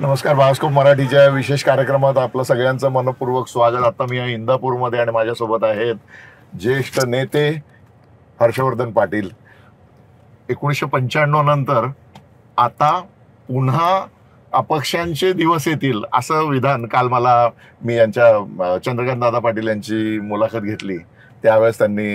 नमस्कार. बायोस्कोप मराठीच्या विशेष कार्यक्रमात आपलं सगळ्यांचं मनपूर्वक स्वागत. आता मी आहे इंदापूरमध्ये आणि माझ्यासोबत आहेत ज्येष्ठ नेते हर्षवर्धन पाटील. 1995 नंतर आता पुन्हा अपक्षांचे दिवस येतील असं विधान काल मी यांच्या चंद्रकांत दादा पाटील यांची मुलाखत घेतली त्यावेळेस त्यांनी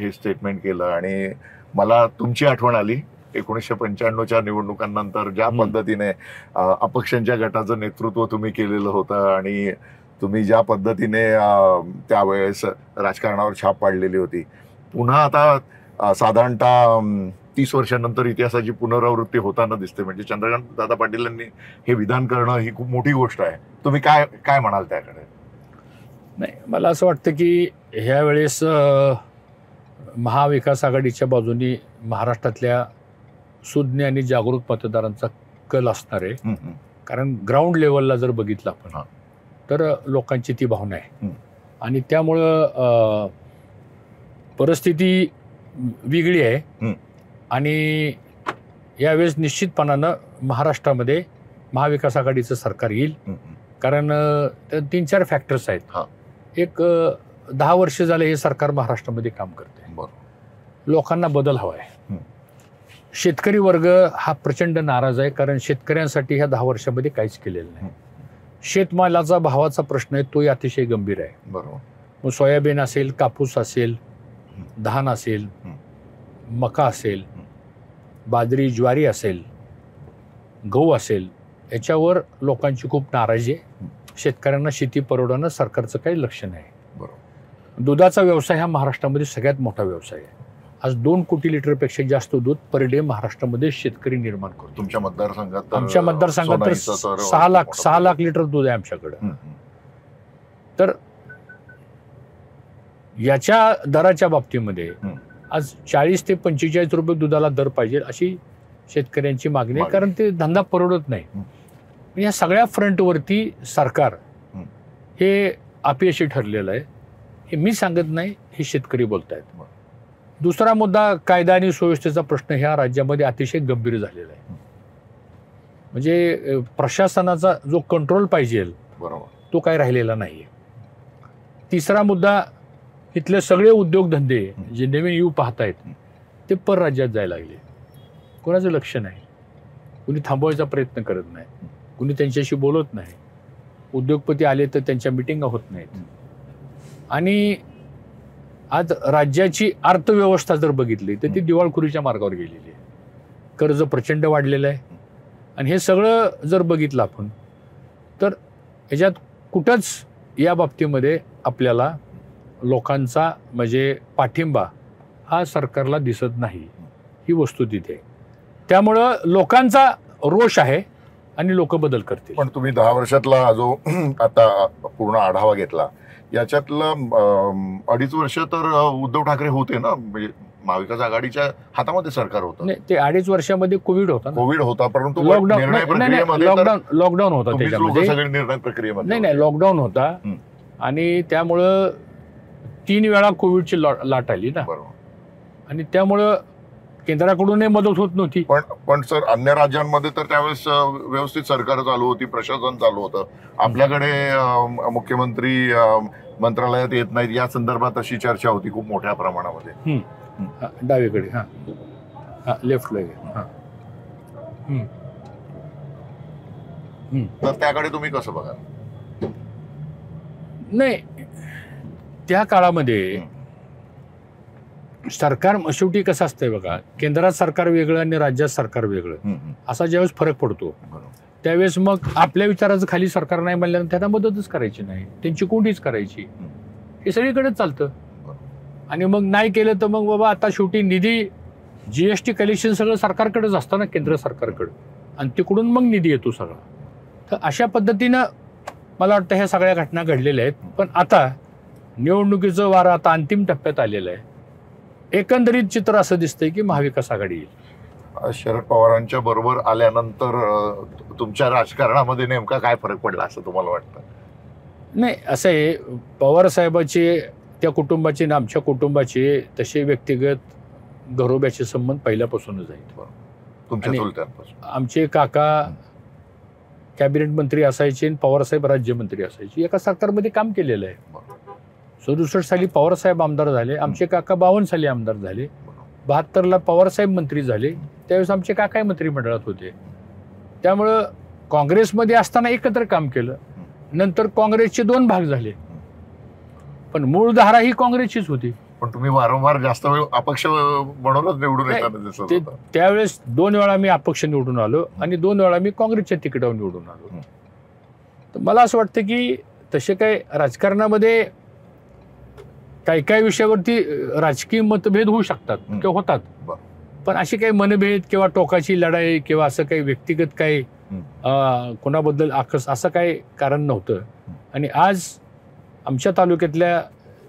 हे स्टेटमेंट केलं आणि मला तुमची आठवण आली. 1995च्या निवडणुकांनंतर ज्या पद्धतीने अपक्षांच्या गटाचं नेतृत्व तुम्ही केलेलं होतं आणि तुम्ही ज्या पद्धतीने त्यावेळेस राजकारणावर छाप पाडलेली होती, पुन्हा आता साधारणतः 30 वर्षांनंतर इतिहासाची पुनरावृत्ती होताना दिसते. म्हणजे चंद्रकांत दादा पाटील यांनी हे विधान करणं ही खूप मोठी गोष्ट आहे. तुम्ही काय काय म्हणाल त्याकडे? नाही, मला असं वाटतं की ह्या वेळेस महाविकास आघाडीच्या बाजूनी महाराष्ट्रातल्या सुज्ञ आणि जागरूक मतदारांचा कल असणार आहे. कारण ग्राउंड लेवलला जर बघितलं आपण तर लोकांची ती भावना आहे आणि त्यामुळं परिस्थिती वेगळी आहे आणि यावेळेस निश्चितपणानं महाराष्ट्रामध्ये महाविकास आघाडीचं सरकार येईल. कारण 3-4 फॅक्टर्स आहेत. एक 10 वर्ष झाले हे सरकार महाराष्ट्रामध्ये काम करते. लोकांना बदल हवा आहे. शेतकरी वर्ग हा प्रचंड नाराज आहे कारण शेतकऱ्यांसाठी ह्या 10 वर्षामध्ये काहीच केलेलं नाही. शेतमालाचा भावाचा प्रश्न आहे तोही अतिशय गंभीर आहे. बरोबर. मग सोयाबीन असेल, कापूस असेल, धान असेल, मका असेल, बाजरी ज्वारी असेल, गहू असेल, याच्यावर लोकांची खूप नाराजी आहे. शेतकऱ्यांना शेती परवडणं सरकारचं काही लक्ष नाही. बरोबर. दुधाचा व्यवसाय हा महाराष्ट्रामध्ये सगळ्यात मोठा व्यवसाय आहे. आज 2 कोटी लिटरपेक्षा जास्त दूध पर डे महाराष्ट्रामध्ये शेतकरी निर्माण करतो. तुमच्या मतदारसंघात आमच्या मतदारसंघात तर 6 लाख लिटर दूध आहे आमच्याकडे. तर याच्या दराच्या बाबतीमध्ये आज 40 ते 45 रुपये दुधाला दर पाहिजे अशी शेतकऱ्यांची मागणी आहे. कारण ते धंदा परवडत नाही. या सगळ्या फ्रंटवरती सरकार हे अपयशी ठरलेलं आहे. हे मी सांगत नाही, हे शेतकरी बोलतायत. दुसरा मुद्दा, कायदा आणि सुव्यवस्थेचा प्रश्न ह्या राज्यामध्ये अतिशय गंभीर झालेला आहे. म्हणजे प्रशासनाचा जो कंट्रोल पाहिजे बरोबर तो काही राहिलेला नाही आहे. तिसरा मुद्दा, इथले सगळे उद्योगधंदे जे नवीन येऊ पाहतायत ते परराज्यात जायला लागले. कोणाचं लक्ष नाही, कुणी थांबवायचा प्रयत्न करत नाही, कुणी त्यांच्याशी बोलत नाही. उद्योगपती आले तर त्यांच्या मिटिंगा होत नाहीत. आणि आज राज्याची अर्थव्यवस्था जर बघितली तर ती दिवाळखोरीच्या मार्गावर गेलेली आहे. कर्ज प्रचंड वाढलेलं आहे आणि हे सगळं जर बघितलं आपण तर ह्याच्यात कुठंच या बाबतीमध्ये आपल्याला लोकांचा म्हणजे पाठिंबा हा सरकारला दिसत नाही. ही वस्तुस्थिती आहे. त्यामुळं लोकांचा रोष आहे आणि लोक बदल करतील. पण तुम्ही 10 वर्षातला जो आता पूर्ण आढावा घेतला, याच्यातलं 2.5 वर्ष तर उद्धव ठाकरे होते ना, म्हणजे महाविकास आघाडीच्या हातामध्ये सरकार होतं. नाही, ते 2.5 वर्षामध्ये कोविड होता, परंतु लॉकडाऊन होता त्याच्यामध्ये. निर्णय प्रक्रियेमध्ये नाही, लॉकडाऊन होता आणि त्यामुळं 3 वेळा कोविडची लाट आली ना. बरोबर. आणि त्यामुळं केंद्राकडूनही मदत होत नव्हती. पण सर, अन्य राज्यांमध्ये तर त्यावेळेस व्यवस्थित सरकार चालू होती, प्रशासन चालू होतं. आपल्याकडे मुख्यमंत्री मंत्रालयात येत नाहीत या संदर्भात अशी चर्चा होती खूप मोठ्या प्रमाणामध्ये. डावीकडे लेफ्टला. तर त्याकडे तुम्ही कसं बघा? नाही, त्या काळामध्ये सरकार शेवटी कसं असतंय बघा, केंद्रात सरकार वेगळं आणि राज्यात सरकार वेगळं असा ज्यावेळेस फरक पडतो त्यावेळेस मग आपल्या विचाराचं खाली सरकार नाही म्हणल्यानंतर त्यांना मदतच करायची नाही, त्यांची कोंडीच करायची. हे सगळीकडेच चालतं. आणि मग नाही केलं तर मग बाबा आता शेवटी निधी GST कलेक्शन सगळं सरकारकडेच असतं ना, केंद्र सरकारकडं, आणि तिकडून मग निधी येतो सगळा. तर अशा पद्धतीनं मला वाटतं ह्या सगळ्या घटना घडलेल्या आहेत. पण आता निवडणुकीचं वारं आता अंतिम टप्प्यात आलेलं आहे. एकंदरीत चित्र असं दिसतंय की महाविकास आघाडी येईल. शरद पवारांच्या बरोबर आल्यानंतर तुमच्या राजकारणामध्ये नेमका काय फरक पडला असं तुम्हाला वाटतं? नाही, असं आहे, पवार साहेबाचे, त्या कुटुंबाचे आणि आमच्या कुटुंबाचे तसे व्यक्तिगत घरोब्याचे संबंध पहिल्यापासूनच आहेत. तुमच्या चुलत्यांपासून. आमचे काका कॅबिनेट मंत्री असायचे आणि पवारसाहेब राज्यमंत्री असायचे. एका सरकारमध्ये काम केलेलं आहे. 67 साली पवारसाहेब आमदार झाले, आमचे काका 52 साली आमदार झाले, 72ला पवारसाहेब मंत्री झाले, त्यावेळेस आमचे काकाही मंत्रिमंडळात होते. त्यामुळं काँग्रेसमध्ये असताना एकत्र काम केलं. नंतर काँग्रेसचे 2 भाग झाले, पण मूळ धारा ही काँग्रेसचीच होती. पण तुम्ही वारंवार जास्त वेळ अपक्ष म्हणूनच निवडून येताना दिसत होता. त्यावेळेस 2 वेळा मी अपक्ष निवडून आलो आणि 2 वेळा मी काँग्रेसच्या तिकिटावर निवडून आलो. तर मला असं वाटतं की तसे काय राजकारणामध्ये काही विषयावरती राजकीय मतभेद होऊ शकतात किंवा होतात, पण अशी काही मनभेद किंवा टोकाची लढाई किंवा असं काही व्यक्तिगत काही कोणाबद्दल आकस असं काही कारण नव्हतं. आणि आज आमच्या तालुक्यातल्या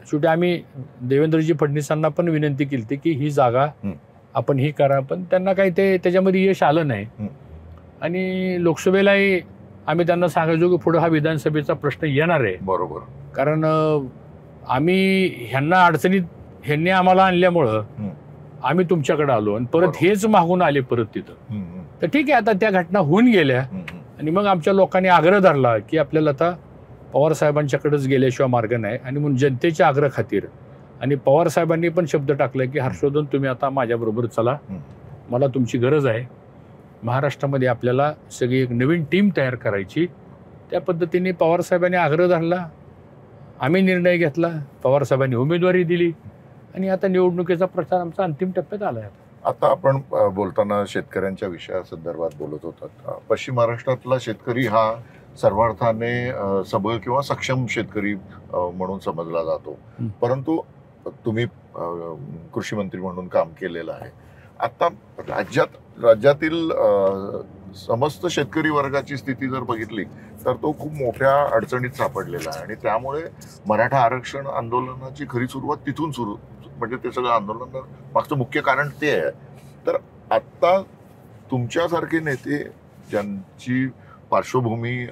शेवटी आम्ही देवेंद्रजी फडणवीसांना पण विनंती केली होती की ही जागा आपण ही करा, पण त्यांना काही ते त्याच्यामध्ये यश आलं नाही. आणि लोकसभेलाही आम्ही त्यांना सांगायचो की पुढे हा विधानसभेचा प्रश्न येणार आहे. बरोबर. कारण आम्ही ह्यांना अडचणीत ह्यांनी आम्हाला आणल्यामुळं आम्ही तुमच्याकडे आलो आणि परत हेच मागून आले परत तिथं. तर ठीक आहे, आता त्या घटना होऊन गेल्या आणि मग आमच्या लोकांनी आग्रह धरला की आपल्याला आता पवार साहेबांच्याकडेच गेल्याशिवाय मार्ग नाही. आणि म्हणून जनतेच्या आग्रह खातीर आणि पवार साहेबांनी पण शब्द टाकला की हर्षवर्धन तुम्ही आता माझ्याबरोबर चला, मला तुमची गरज आहे. महाराष्ट्रामध्ये आपल्याला सगळी एक नवीन टीम तयार करायची. त्या पद्धतीने पवार साहेबांनी आग्रह धरला, आम्ही निर्णय घेतला, पवार साहेबांनी उमेदवारी दिली आणि आता निवडणुकीचा प्रचार आमचा अंतिम टप्प्यात आला आहे. आता आपण बोलताना शेतकऱ्यांच्या विषयासंदर्भात बोलत होतात. पश्चिम महाराष्ट्रातला शेतकरी हा सर्वार्थाने सबळ किंवा सक्षम शेतकरी म्हणून समजला जातो, परंतु तुम्ही कृषी मंत्री म्हणून काम केलेलं आहे. आता राज्यातील समस्त शेतकरी वर्गाची स्थिती जर बघितली तर तो खूप मोठ्या अडचणीत सापडलेला आहे आणि त्यामुळे मराठा आरक्षण आंदोलनाची खरी सुरुवात तिथून सुरू, म्हणजे ते सगळं आंदोलन मागचं मुख्य कारण ते आहे. तर आता तुमच्यासारखे नेते ज्यांची पार्श्वभूमी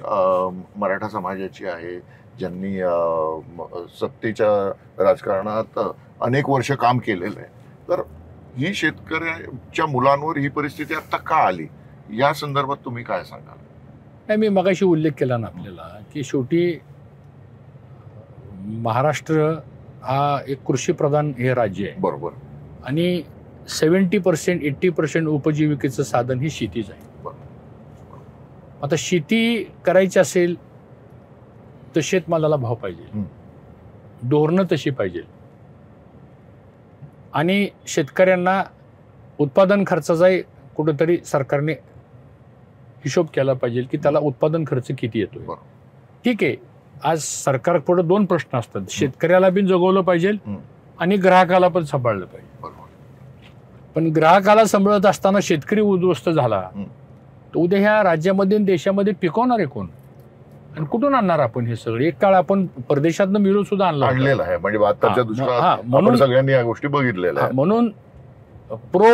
मराठा समाजाची आहे, ज्यांनी सत्तेच्या राजकारणात अनेक वर्ष काम केलेलं आहे, तर ही शेतकऱ्याच्या मुलांवर ही परिस्थिती आता का आली, या संदर्भात तुम्ही काय सांगाल? नाही, मी मगाशी उल्लेख केला ना आपल्याला की शेवटी महाराष्ट्र हा एक कृषीप्रधान हे राज्य आहे. बरोबर. आणि 70% 80% उपजीविकेचं साधन ही शेतीच आहे. आता शेती करायची असेल तर शेतमालाला भाव पाहिजे, धोरणं तशी पाहिजे आणि शेतकऱ्यांना उत्पादन खर्चाचाही कुठंतरी सरकारने हिशोब केला पाहिजे की त्याला उत्पादन खर्च किती येतोय. ठीक आहे, आज सरकार पुढे 2 प्रश्न असतात, शेतकऱ्याला बी जगवलं पाहिजे आणि ग्राहकाला पण सांभाळलं पाहिजे. पण ग्राहकाला सांभाळत असताना शेतकरी उद्ध्वस्त झाला तर उद्या ह्या राज्यामध्ये देशामध्ये पिकवणार आहे कोण आणि कुठून आणणार आपण हे सगळे? एक काळ आपण परदेशातनं मिळून सुद्धा आणलेलं आहे, म्हणजे 72च्या दुष्काळात म्हणून सगळ्यांनी या गोष्टी बघितलेल्या आहेत. म्हणून प्रो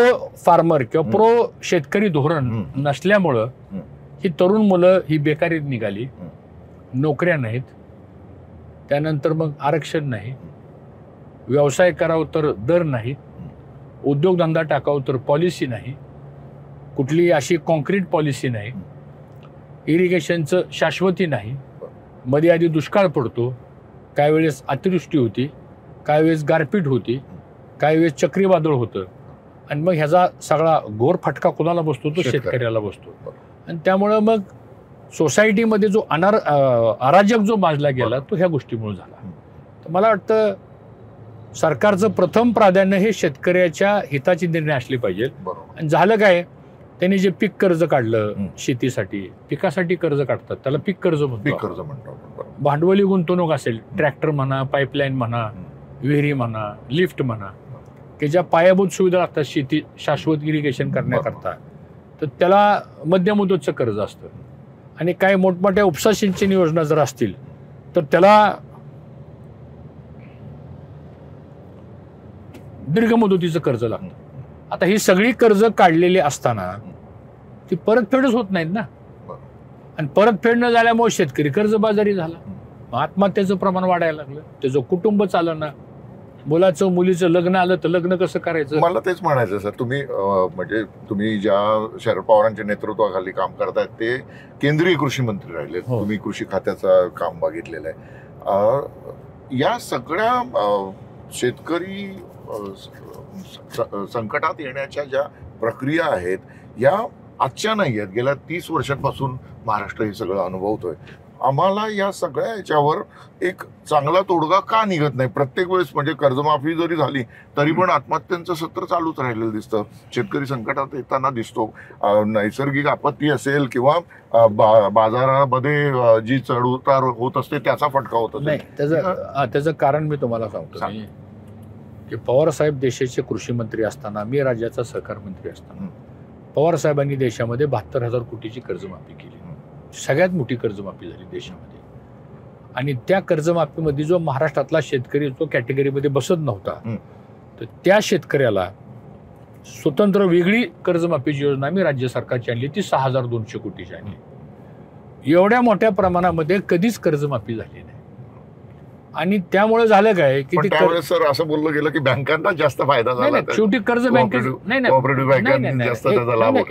फार्मर किंवा प्रो शेतकरी धोरण नसल्यामुळं ही तरुण मुलं ही बेकारीत निघाली, नोकऱ्या नाहीत, त्यानंतर मग आरक्षण नाही, व्यवसाय करावं तर दर नाही, उद्योगधंदा टाकावं तर पॉलिसी नाही, कुठली अशी कॉन्क्रीट पॉलिसी नाही, इरिगेशनचं शाश्वती नाही, मध्ये आधी दुष्काळ पडतो, काही वेळेस अतिवृष्टी होती, काही वेळेस गारपीट होती, काही वेळेस चक्रीवादळ होतं आणि मग ह्याचा सगळा घोर फटका कोणाला बसतो? तो शेतकऱ्याला बसतो. आणि त्यामुळं मग सोसायटीमध्ये जो अराजक जो माजला गेला तो ह्या गोष्टीमुळे झाला. तर मला वाटतं सरकारचं प्रथम प्राधान्य हे शेतकऱ्याच्या हिताची निर्णय असले पाहिजे. आणि झालं काय, त्यांनी जे पीक कर्ज काढलं शेतीसाठी, पिकासाठी कर्ज काढतात त्याला पीक कर्ज म्हणतो. भांडवली गुंतवणूक असेल, ट्रॅक्टर म्हणा, पाईपलाईन म्हणा, विहिरी म्हणा, लिफ्ट म्हणा, की ज्या पायाभूत सुविधा लागतात शेती शाश्वत इरिगेशन करण्याकरता, तर त्याला मध्यम मुदतचं कर्ज असतं. आणि काही मोठमोठ्या उपसा सिंचन योजना जर असतील तर त्याला दीर्घ मुदतीचं कर्ज लागतं. आता ही सगळी कर्ज काढलेली असताना ती परतफेडच होत नाहीत ना, आणि परतफेड न झाल्यामुळे शेतकरी कर्जबाजारी झाला, आत्महत्येचं प्रमाण वाढायला लागलं, त्याचं कुटुंब चालना. मुलाचं मुलीचं लग्न आलं तर लग्न कसं करायचं? मला तेच म्हणायचं सर, तुम्ही म्हणजे तुम्ही ज्या शरद पवारांच्या नेतृत्वाखाली काम करतायत ते केंद्रीय कृषी मंत्री राहिले, हो. तुम्ही कृषी खात्याचं काम बघितलेलं आहे. या सगळ्या शेतकरी संकटात येण्याच्या ज्या प्रक्रिया आहेत या आजच्या नाही आहेत, गेल्या 30 वर्षांपासून महाराष्ट्र हे सगळं अनुभवतोय. आम्हाला या सगळ्या याच्यावर एक चांगला तोडगा का निघत नाही? प्रत्येक वेळेस म्हणजे कर्जमाफी जरी झाली तरी पण आत्महत्यांचं सत्र चालूच राहिलेलं दिसतं, शेतकरी संकटात येताना दिसतो. नैसर्गिक आपत्ती असेल किंवा बाजारामध्ये जी चढउतार होत असते त्याचा फटका होत नाही. त्याचं कारण मी तुम्हाला सांगतो की पवार साहेब देशाचे कृषी मंत्री असताना, मी राज्याचा सहकार मंत्री असताना, पवार साहेबांनी देशामध्ये 72,000 कोटीची कर्जमाफी केली. सगळ्यात मोठी कर्जमाफी झाली देशामध्ये. आणि त्या कर्जमाफीमध्ये जो महाराष्ट्रातला शेतकरी जो कॅटेगरीमध्ये बसत नव्हता तर त्या शेतकऱ्याला स्वतंत्र वेगळी कर्जमाफीची योजना आम्ही राज्य सरकारची आणली, ती 6,200 कोटीची आणली. एवढ्या मोठ्या प्रमाणामध्ये कधीच कर्जमाफी झाली नाही. आणि त्यामुळे झालं काय की त्यावेळेस सर असं बोललं गेलं की बँकांना जास्त फायदा झाला. शेवटी कर्ज बँकेत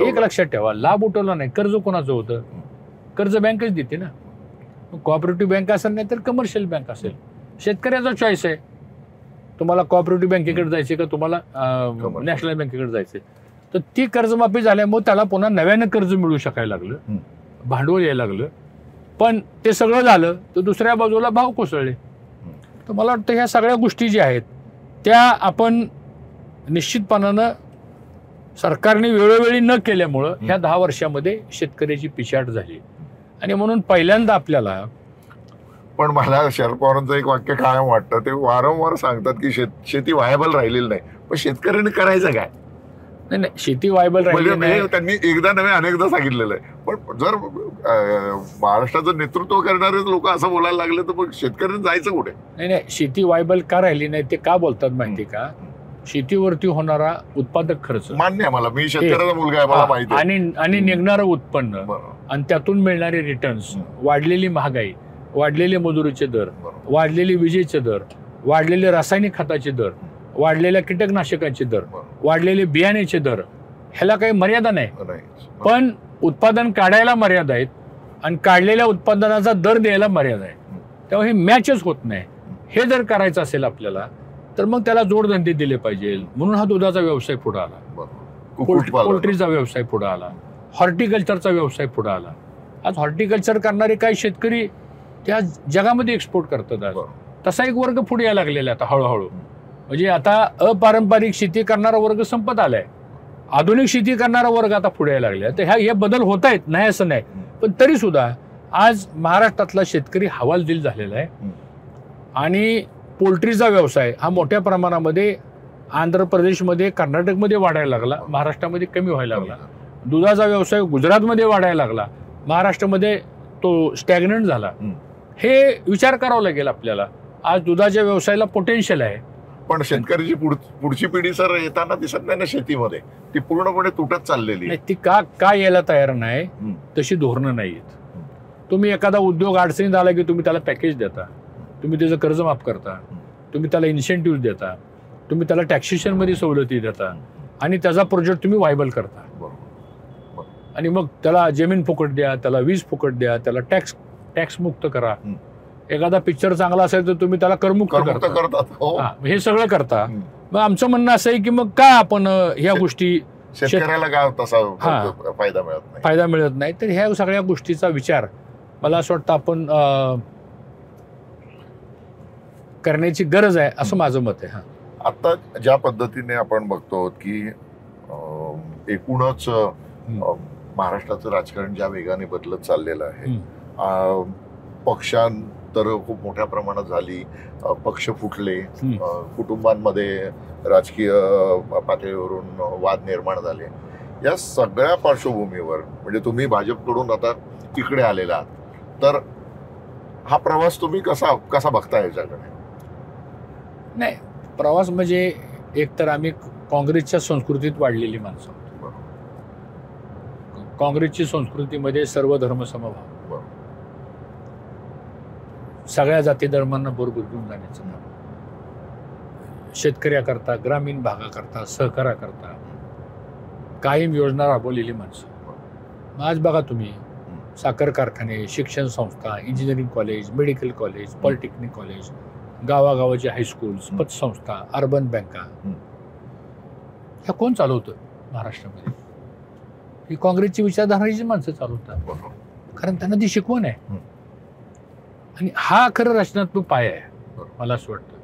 एक लक्षात ठेवा, लाभ उठवला नाही. कर्ज कोणाचं होतं? कर्ज बँकच देते ना. कोऑपरेटिव्ह बँक असेल नाही तर कमर्शियल बँक असेल, शेतकऱ्याचा चॉईस आहे. तुम्हाला कोऑपरेटिव्ह बँकेकडे जायचे का तुम्हाला नॅशनल बँकेकडे जायचे. तर ती कर्जमाफी झाल्यामुळे त्याला पुन्हा नव्यानं कर्ज मिळू शकायला लागलं, भांडवल यायला लागलं. पण ते सगळं झालं तर दुसऱ्या बाजूला भाव कोसळले. तर मला वाटतं ह्या सगळ्या गोष्टी ज्या आहेत त्या आपण निश्चितपणानं सरकारने वेळोवेळी न केल्यामुळं ह्या 10 वर्षामध्ये शेतकऱ्याची पिछाड झाली. आणि म्हणून पहिल्यांदा आपल्याला, पण मला शरद पवारांचं एक वाक्य कायम वाटतं, ते वारंवार सांगतात की शेती व्हायबल राहिलेली नाही. पण शेतकऱ्यांनी करायचं काय? नाही, शेती व्हायबल राहिली नाही त्यांनी एकदा नव्हे अनेकदा सांगितलेलं आहे. पण जर महाराष्ट्राचं नेतृत्व करणारे लोक असं बोलायला लागले तर मग शेतकऱ्यांनी जायचं कुठे? नाही, शेती व्हायबल का राहिली नाही ते का बोलतात माहिती का? शेतीवरती होणारा उत्पादक खर्च मान्य आहे मला, मी शेतकऱ्याचा मुलगा आहे, मला माहिती आहे. आणि निघणारं उत्पन्न आणि त्यातून मिळणारे रिटर्न्स, वाढलेली महागाई, वाढलेले मजुरीचे दर, वाढलेले विजेचे दर, वाढलेले रासायनिक खताचे दर, वाढलेल्या कीटकनाशकाचे दर, वाढलेले बियाण्याचे दर, ह्याला काही मर्यादा नाही. पण उत्पादन काढायला मर्यादा आहेत आणि काढलेल्या उत्पादनाचा दर द्यायला मर्यादा आहे. तेव्हा हे मॅचच होत नाही. हे जर करायचं असेल आपल्याला तर मग त्याला जोडधंदे दिले पाहिजे. म्हणून हा दुधाचा व्यवसाय पुढे आला, पोल्ट्रीचा व्यवसाय पुढे आला, हॉर्टिकल्चरचा व्यवसाय पुढे आला. आज हॉर्टिकल्चर करणारे काही शेतकरी त्या जगामध्ये एक्सपोर्ट करतात. आज तसा एक वर्ग पुढे यायला लागलेला आता हळूहळू. म्हणजे आता अपारंपरिक शेती करणारा वर्ग संपत आलाय, आधुनिक शेती करणारा वर्ग आता पुढे यायला लागला. तर हे बदल होत आहेत, नाही असं नाही. पण तरी सुद्धा आज महाराष्ट्रातला शेतकरी हवालदिल झालेला आहे. आणि पोल्ट्रीचा व्यवसाय हा मोठ्या प्रमाणामध्ये आंध्र प्रदेशमध्ये, कर्नाटकमध्ये वाढायला लागला, महाराष्ट्रामध्ये कमी व्हायला लागला. दुधाचा व्यवसाय गुजरातमध्ये वाढायला लागला, महाराष्ट्रामध्ये तो स्टॅग्नंट झाला. हे विचार करावा लागेल आपल्याला. आज दुधाच्या व्यवसायाला पोटेन्शियल आहे. पण शेतकऱ्याची पुढची पिढी सर येताना दिसत नाही ना शेतीमध्ये, ती पूर्णपणे तुटत चाललेली आहे. ती का यायला तयार नाही? तशी धोरणं नाहीत. तुम्ही एखादा उद्योग अडचणीत आला की तुम्ही त्याला पॅकेज देता, तुम्ही त्याचं कर्ज माफ करता, तुम्ही त्याला इन्सेंटिव्ह देता, तुम्ही त्याला टॅक्सेशन मध्ये सवलती देता आणि त्याचा प्रोजेक्ट तुम्ही व्हायबल करता. आणि मग त्याला जमीन फुकट द्या, त्याला वीज फुकट द्या, त्याला टॅक्स मुक्त करा. एखादा पिक्चर चांगला असेल तर तुम्ही त्याला करमुक्त करता. हे सगळं करता. मग आमचं म्हणणं असं आहे की मग का आपण ह्या गोष्टी शेतकऱ्याला का तसा फायदा मिळत नाही? तर ह्या सगळ्या गोष्टीचा विचार मला असं वाटतं आपण करण्याची गरज आहे, असं माझं मत आहे. आता ज्या पद्धतीने आपण बघतो की एकूणच महाराष्ट्राचं राजकारण ज्या वेगाने बदलत चाललेलं आहे, पक्षांतर खूप मोठ्या प्रमाणात झाली, पक्ष फुटले, कुटुंबांमध्ये राजकीय पातळीवरून वाद निर्माण झाले. या सगळ्या पार्श्वभूमीवर म्हणजे तुम्ही भाजपकडून आता तिकडे आलेला आहात, तर हा प्रवास तुम्ही कसा बघताय याच्याकडे? नाही, प्रवास म्हणजे एकतर आम्ही काँग्रेसच्या संस्कृतीत वाढलेली माणसं. काँग्रेसची संस्कृतीमध्ये सर्व धर्म समभाव, सगळ्या जाती धर्मांना बरोबर घेऊन जाण्याचं काम. शेतकऱ्याकरता, ग्रामीण भागाकरता, सहकाराकरता कायम योजना राबवलेली माणसं. मग आज बघा तुम्ही, साखर कारखाने, शिक्षण संस्था, engineering college, medical college, polytechnic college, गावागावाचे हायस्कूल्स, पतसंस्था, अर्बन बँका, ह्या कोण चालवतं महाराष्ट्रामध्ये? ही काँग्रेसची विचारधाराची माणसं चालवतात, कारण त्यांना ती शिकवण आहे. आणि हा खरं रचनात्मक पाया आहे मला असं वाटतं.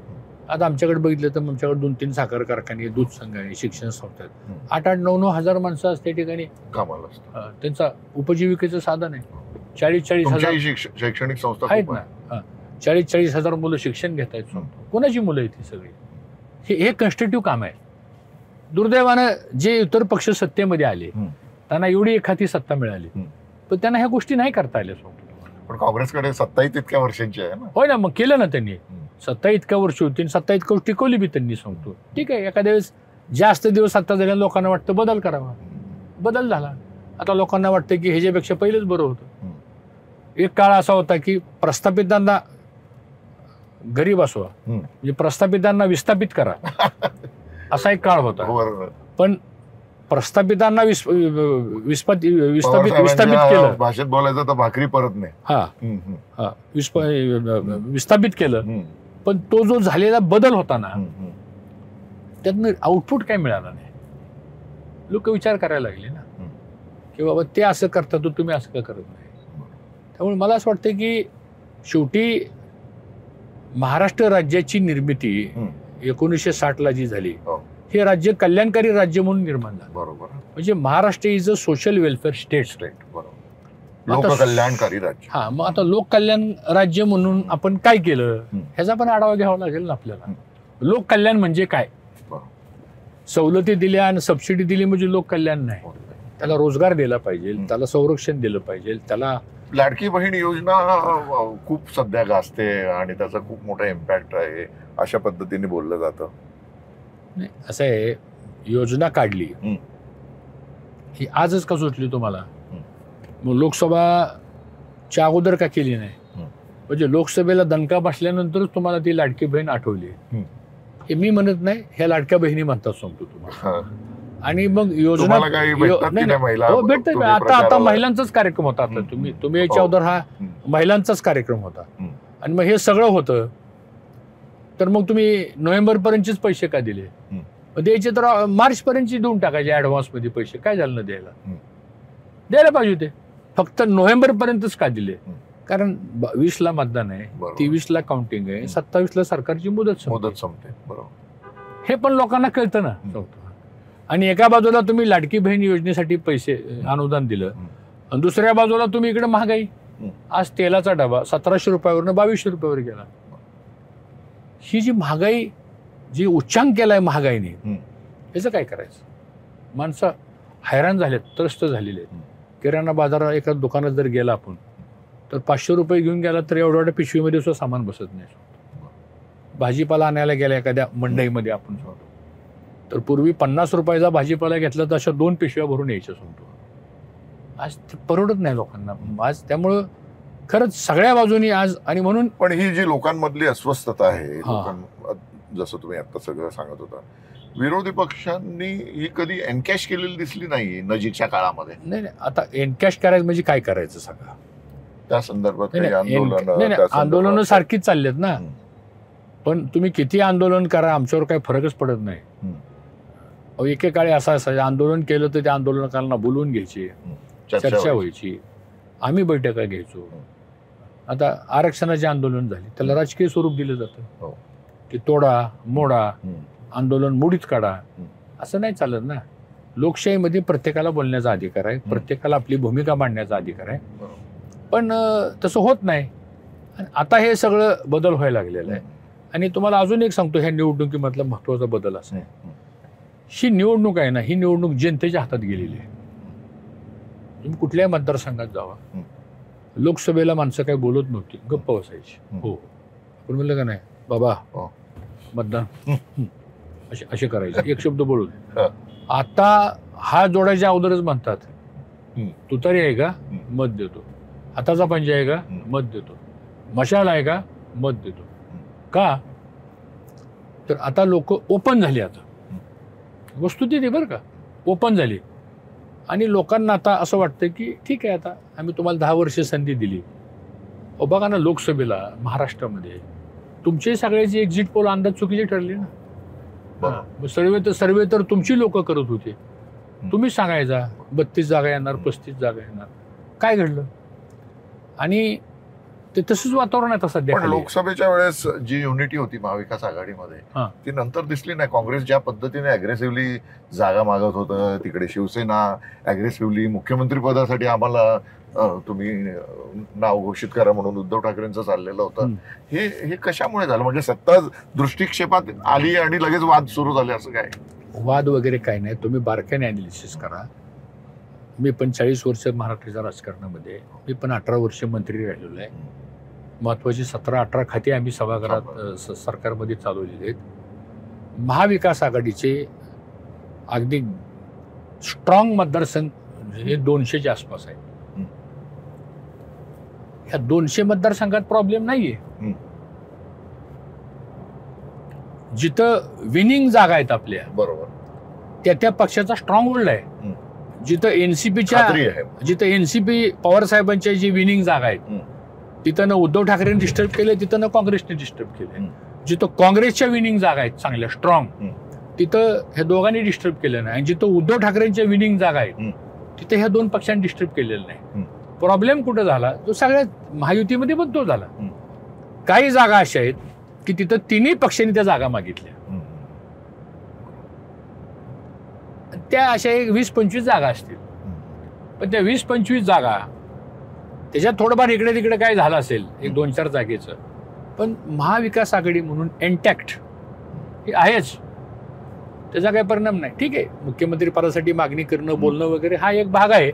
आता आमच्याकडे बघितलं तर आमच्याकडे 2-3 साखर कारखाने, दूध संघ आहे, शिक्षण संस्था आहेत. 8-8, 9-9 हजार माणसं असते ठिकाणी कामाला असतात. त्यांचा उपजीविकेचं साधन आहे. 40-40 हजार शैक्षणिक संस्था आहेत ना. 40-40 हजार मुलं शिक्षण घेत आहेत. कोणाची मुलं आहेत ही सगळी? हे कन्स्ट्रक्टिव्ह काम आहे. दुर्दैवानं जे इतर पक्ष सत्तेमध्ये आले त्यांना एवढी एखादी सत्ता मिळाली, पण त्यांना ह्या गोष्टी नाही करता आल्या. पण काँग्रेसकडे सत्ताही तितक्या वर्षांची आहे ना. होय ना, मग केलं ना त्यांनी. सत्ता इतक्या वर्ष होती, सत्ता इतकं वर्ष टिकवली बी त्यांनी. सांगतो ठीक आहे, एखाद्या वेळेस जास्त दिवस सत्ता झाल्या लोकांना वाटतं बदल करावा, बदल झाला. आता लोकांना वाटतं की ह्याच्यापेक्षा पहिलेच बरं होतं. एक काळ असा होता की प्रस्थापितांना घरी बसवा, म्हणजे प्रस्थापितांना विस्थापित करा, असा एक काळ होता. पण प्रस्थापितांना विस्थापित केलं. भाषेत बोलायचं तर भाकरी परत नाही. विस्थापित केलं. पण तो जो झालेला बदल होता ना, त्यातनं आउटपुट काय मिळाला नाही. लोक विचार करायला लागले ना की बाबा ते असं करतात तर तुम्ही असं का करत नाही. त्यामुळे मला असं वाटतं की शेवटी महाराष्ट्र राज्याची निर्मिती 1960ला जी झाली, हे राज्य कल्याणकारी राज्य म्हणून निर्माण झालं. बरोबर. म्हणजे Maharashtra is a social welfare state. बरोबर. लोककल्याणकारी राज्य. हा, मग आता लोककल्याण राज्य म्हणून आपण काय केलं ह्याचा पण आढावा घ्यावा लागेल ना आपल्याला. लोककल्याण म्हणजे काय? सवलती दिल्या आणि सबसिडी दिली म्हणजे लोककल्याण नाही. त्याला रोजगार दिला पाहिजे, त्याला संरक्षण दिलं पाहिजे, त्याला. लाडकी बहीण योजना खूप सध्या गाजते आणि त्याचा खूप मोठा इम्पॅक्ट आहे अशा पद्धतीने बोललं जातं. नाही, असं आहे, योजना काढली ही आजच का सुटली तुम्हाला? मग लोकसभाच्या अगोदर का केली नाही? म्हणजे लोकसभेला दणका बसल्यानंतरच तुम्हाला ती लाडकी बहीण आठवली. हे मी म्हणत नाही, ह्या लाडक्या बहिणी म्हणतात, सांगतो तुम्हाला. आणि मग योजना भेटत. आता महिलांचाच कार्यक्रम होता. आता तुम्ही याच्या अगोदर हा महिलांचाच कार्यक्रम होता. आणि मग हे सगळं होतं, तर मग तुम्ही नोव्हेंबर पर्यंतचेच पैसे का दिले? द्यायचे तर मार्च पर्यंतची देऊन टाकायचे ऍडव्हान्स मध्ये पैसे. काय झालं ना द्यायला पाहिजे होते. फक्त नोव्हेंबर पर्यंतच का दिले? कारण 20ला मतदान आहे, 23ला काउंटिंग आहे, 27ला सरकारची मुदत संपते. बरोबर. हे पण लोकांना कळतं ना. आणि एका बाजूला तुम्ही लाडकी बहीण योजनेसाठी पैसे अनुदान दिलं, आणि दुसऱ्या बाजूला तुम्ही इकडे महागाई. आज तेलाचा डबा 1700 रुपयावरनं 2200 रुपयावर गेला. ही जी महागाई, जी उच्चांक केलाय महागाईने, याचं काय करायचं? माणसं हैराण झालेत, त्रस्त झालेले आहेत. किराणा बाजारात एका दुकानात जर गेला आपण, तर 500 रुपये घेऊन गेला तर एवढ्या पिशवीमध्ये सुद्धा सामान बसत नाही. भाजीपाला आणायला गेला एखाद्या मंडईमध्ये आपण, तर पूर्वी 50 रुपयाचा भाजीपाला घेतला तर अशा 2 पिशव्या भरून यायच्या. सांगतो आज ते परवडत नाही लोकांना आज. त्यामुळं खरंच सगळ्या बाजूनी आज. आणि म्हणून पण ही जी लोकांमधली अस्वस्थता आहे, जसं तुम्ही आता सगळं सांगत होता, विरोधी पक्षांनी ही कधी एनकॅश केलेली दिसली नाही नजीकच्या काळामध्ये. नाही, आता एनकॅश करायचं म्हणजे काय करायचं सांगा? त्या संदर्भात आंदोलनं सारखीच चाललेत ना. पण तुम्ही किती आंदोलन करा, आमच्यावर काही फरकच पडत नाही. एकेकाळी असं असायचं, आंदोलन केलं तर त्या आंदोलकांना बोलवून घ्यायची, चर्चा व्हायची, आम्ही बैठका घ्यायचो. आता आरक्षणाचे आंदोलन झाले, त्याला राजकीय स्वरूप दिलं जातं की तोडा मोडा, आंदोलन मोडीत काढा. असं नाही चालत ना. लोकशाहीमध्ये प्रत्येकाला बोलण्याचा अधिकार आहे, प्रत्येकाला आपली भूमिका मांडण्याचा अधिकार आहे. पण तसं होत नाही. आता हे सगळं बदल व्हायला लागलेलं आहे. आणि तुम्हाला अजून एक सांगतो, ह्या निवडणुकीमधला महत्वाचा बदल असा आहे, ही निवडणूक आहे ना, ही निवडणूक जनतेच्या हातात गेलेली आहे. तुम्ही कुठल्याही मतदारसंघात जावा, लोकसभेला माणसं काही बोलत नव्हती, गप्प बसायची. हो, पण म्हणलं का नाही बाबा मतदान असे करायचे, एक शब्द बोलून. आता हा जोडायच्या अगोदरच म्हणतात, तुतारी आहे का, मत देतो. हाताचा पंजा आहे का, मत देतो. मशाल आहे का, मत देतो. का? तर आता लोक ओपन झाली, आता वस्तुस्थिती बरं का ओपन झाली, आणि लोकांना आता असं वाटतं की ठीक आहे, आता आम्ही तुम्हाला 10 वर्ष संधी दिली. बघा ना, लोकसभेला महाराष्ट्रामध्ये तुमचे सगळ्याचे एक्झिट पोल अंदाज चुकीचे ठरले ना. सर्वे तर तुमची लोक करत होते. तुम्हीच सांगायचा 32 जागा येणार, 35 जागा येणार. काय घडलं? आणि ते तसंच वातावरण आहे सध्या. पण लोकसभेच्या वेळेस जी युनिटी होती महाविकास आघाडीमध्ये ती नंतर दिसली नाही. काँग्रेस ज्या पद्धतीने अग्रेसिव्हली जागा मागत होतं, तिकडे शिवसेना अग्रेसिव्हली मुख्यमंत्री पदासाठी आम्हाला तुम्ही नाव घोषित करा म्हणून उद्धव ठाकरेंचं चाललेलं होतं. हे कशामुळे झालं? म्हणजे सत्ता दृष्टिक्षेपात आली आणि लगेच वाद सुरू झाले असं काय? वाद वगैरे काय नाही, तुम्ही बारकाईने अनालिसिस करा. मी पण 40 वर्ष महाराष्ट्राच्या राजकारणामध्ये, मी पण 18 वर्ष मंत्री राहिलेलो आहे. महत्वाची 17-18 खाती आम्ही सभागृहात सरकारमध्ये चालवलेली आहेत. महाविकास आघाडीचे अगदी स्ट्रॉंग मतदारसंघ हे 200च्या आसपास आहे. ह्या 200 मतदारसंघात प्रॉब्लेम नाहीये. जिथं विनिंग जागा आहेत आपल्या, बरोबर, त्या पक्षाचा स्ट्रॉंग होल्ड आहे. जिथं एनसीपी पवार साहेबांच्या जी विनिंग जागा आहेत तिथं ना उद्धव ठाकरेंनी डिस्टर्ब केले, तिथं ना काँग्रेसने डिस्टर्ब केले. जिथं काँग्रेसच्या विनिंग जागा आहेत चांगल्या स्ट्रॉंग, तिथं ह्या दोघांनी डिस्टर्ब केलं नाही. आणि जिथं उद्धव ठाकरेंच्या विनिंग जागा आहेत तिथे ह्या दोन पक्षांनी डिस्टर्ब केलेलं नाही. प्रॉब्लेम कुठं झाला? तो सगळ्यात महायुतीमध्ये पण तो झाला. काही जागा अशा आहेत की तिथं तिन्ही पक्षांनी त्या जागा मागितल्या. त्या अशा 20-25 जागा असतील, पण त्या 20-25 जागा त्याच्यात थोडंफार इकडे तिकडे काय झालं असेल, 1-2-4 जागेचं, पण महाविकास आघाडी म्हणून एनटॅक्ट हे आहेच, त्याचा काही परिणाम नाही. ठीक आहे, मुख्यमंत्री पदासाठी मागणी करणं, बोलणं वगैरे हा एक भाग आहे,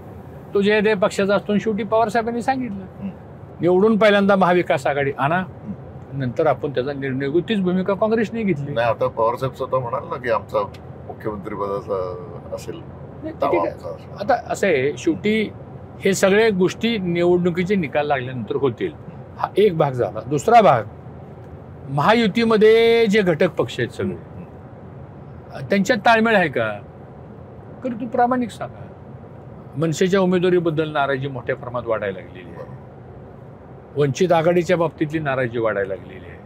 तो जे ते पक्षाचा असतो. शेवटी पवार साहेबांनी सांगितलं निवडून पहिल्यांदा महाविकास आघाडी आणा, नंतर आपण त्याचा निर्णय घेऊ. तीच भूमिका काँग्रेसने घेतली. नाही, आता पवार साहेब स्वतः म्हणाल ना की आमचा मुख्यमंत्री पदाचा असेल. आता असं आहे, शेवटी हे सगळे गोष्टी निवडणुकीचे निकाल लागल्यानंतर होतील. हा एक भाग झाला. दुसरा भाग, महायुतीमध्ये जे घटक पक्ष आहेत सगळे, त्यांच्यात ताळमेळ आहे का? तर तू प्रामाणिक सांगा. मनसेच्या उमेदवारीबद्दल नाराजी मोठ्या प्रमाणात वाढायला लागलेली आहे. वंचित आघाडीच्या बाबतीतली नाराजी वाढायला लागलेली आहे.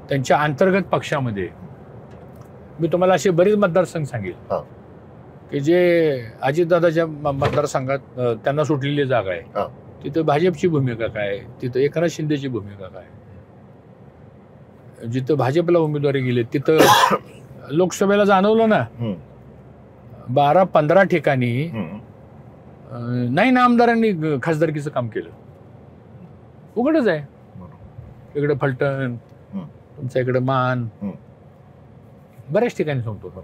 त्यांच्या अंतर्गत पक्षामध्ये मी तुम्हाला असे बरेच मतदारसंघ सांगेल की जे अजितदादाच्या मतदारसंघात त्यांना सुटलेली जागा आहे, तिथं भाजपची भूमिका काय, तिथं एकनाथ शिंदेची भूमिका काय. जिथं भाजपला उमेदवारी गेली तिथं लोकसभेला जाणवलं ना, 12-15 ठिकाणी नाही ना आमदारांनी खासदारकीचं काम केलं. उघडच आहे. इकडे फलटण, तुमच्या इकडे मान, बऱ्याच ठिकाणी सांगतो.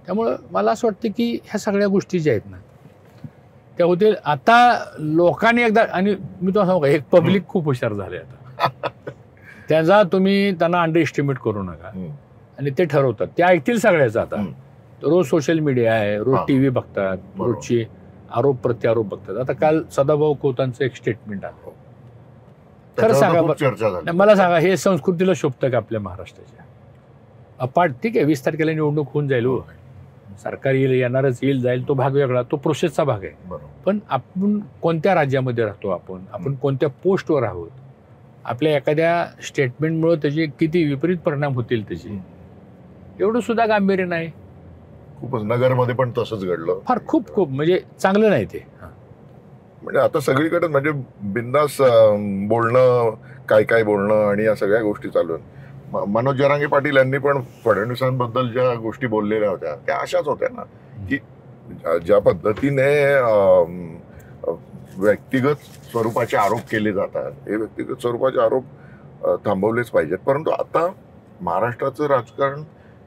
त्यामुळं मला असं वाटतं की ह्या सगळ्या गोष्टी ज्या आहेत ना त्या होतील. आता लोकांनी एकदा, आणि मी तुम्हाला सांगू का, एक पब्लिक खूप हुशार झाले आता. त्याचा तुम्ही त्यांना अंडर एस्टिमेट करू नका. आणि ते ठरवतात, ते ऐकतील सगळ्याचं. आता रोज सोशल मीडिया आहे, रोज टीव्ही बघतात, रोजचे आरोप प्रत्यारोप बघतात. आता काल सदाभाऊ खोतांचं एक स्टेटमेंट आहे. खरं सांगा, मला सांगा, हे संस्कृतीला शोभतं का आपल्या महाराष्ट्राच्या? अपाट ठीक आहे, 20 तारखेला निवडणूक होऊन जाईल, सरकार येणारच, येईल जाईल, तो भाग वेगळा, तो प्रोसेसचा भाग आहे. पण आपण कोणत्या राज्यामध्ये राहतो, आपण कोणत्या पोस्टवर आहोत, आपल्या एखाद्या स्टेटमेंटमुळे त्याचे किती विपरीत परिणाम होतील त्याचे, एवढं सुद्धा गांभीर्य नाही. खूपच नगरमध्ये पण तसंच घडलं. फार खूप म्हणजे चांगलं नाही ते. म्हणजे आता सगळीकडे म्हणजे बिंदास बोलणं, काय बोलणं आणि या सगळ्या गोष्टी चालू आहेत. मनोज जरांगे पाटील यांनी पण फडणवीसांबद्दल ज्या गोष्टी बोललेल्या होत्या त्या अशाच होत्या ना, की ज्या पद्धतीने व्यक्तिगत स्वरूपाचे आरोप केले जातात, हे व्यक्तिगत स्वरूपाचे आरोप थांबवलेच पाहिजेत. परंतु आता महाराष्ट्राचं राजकारण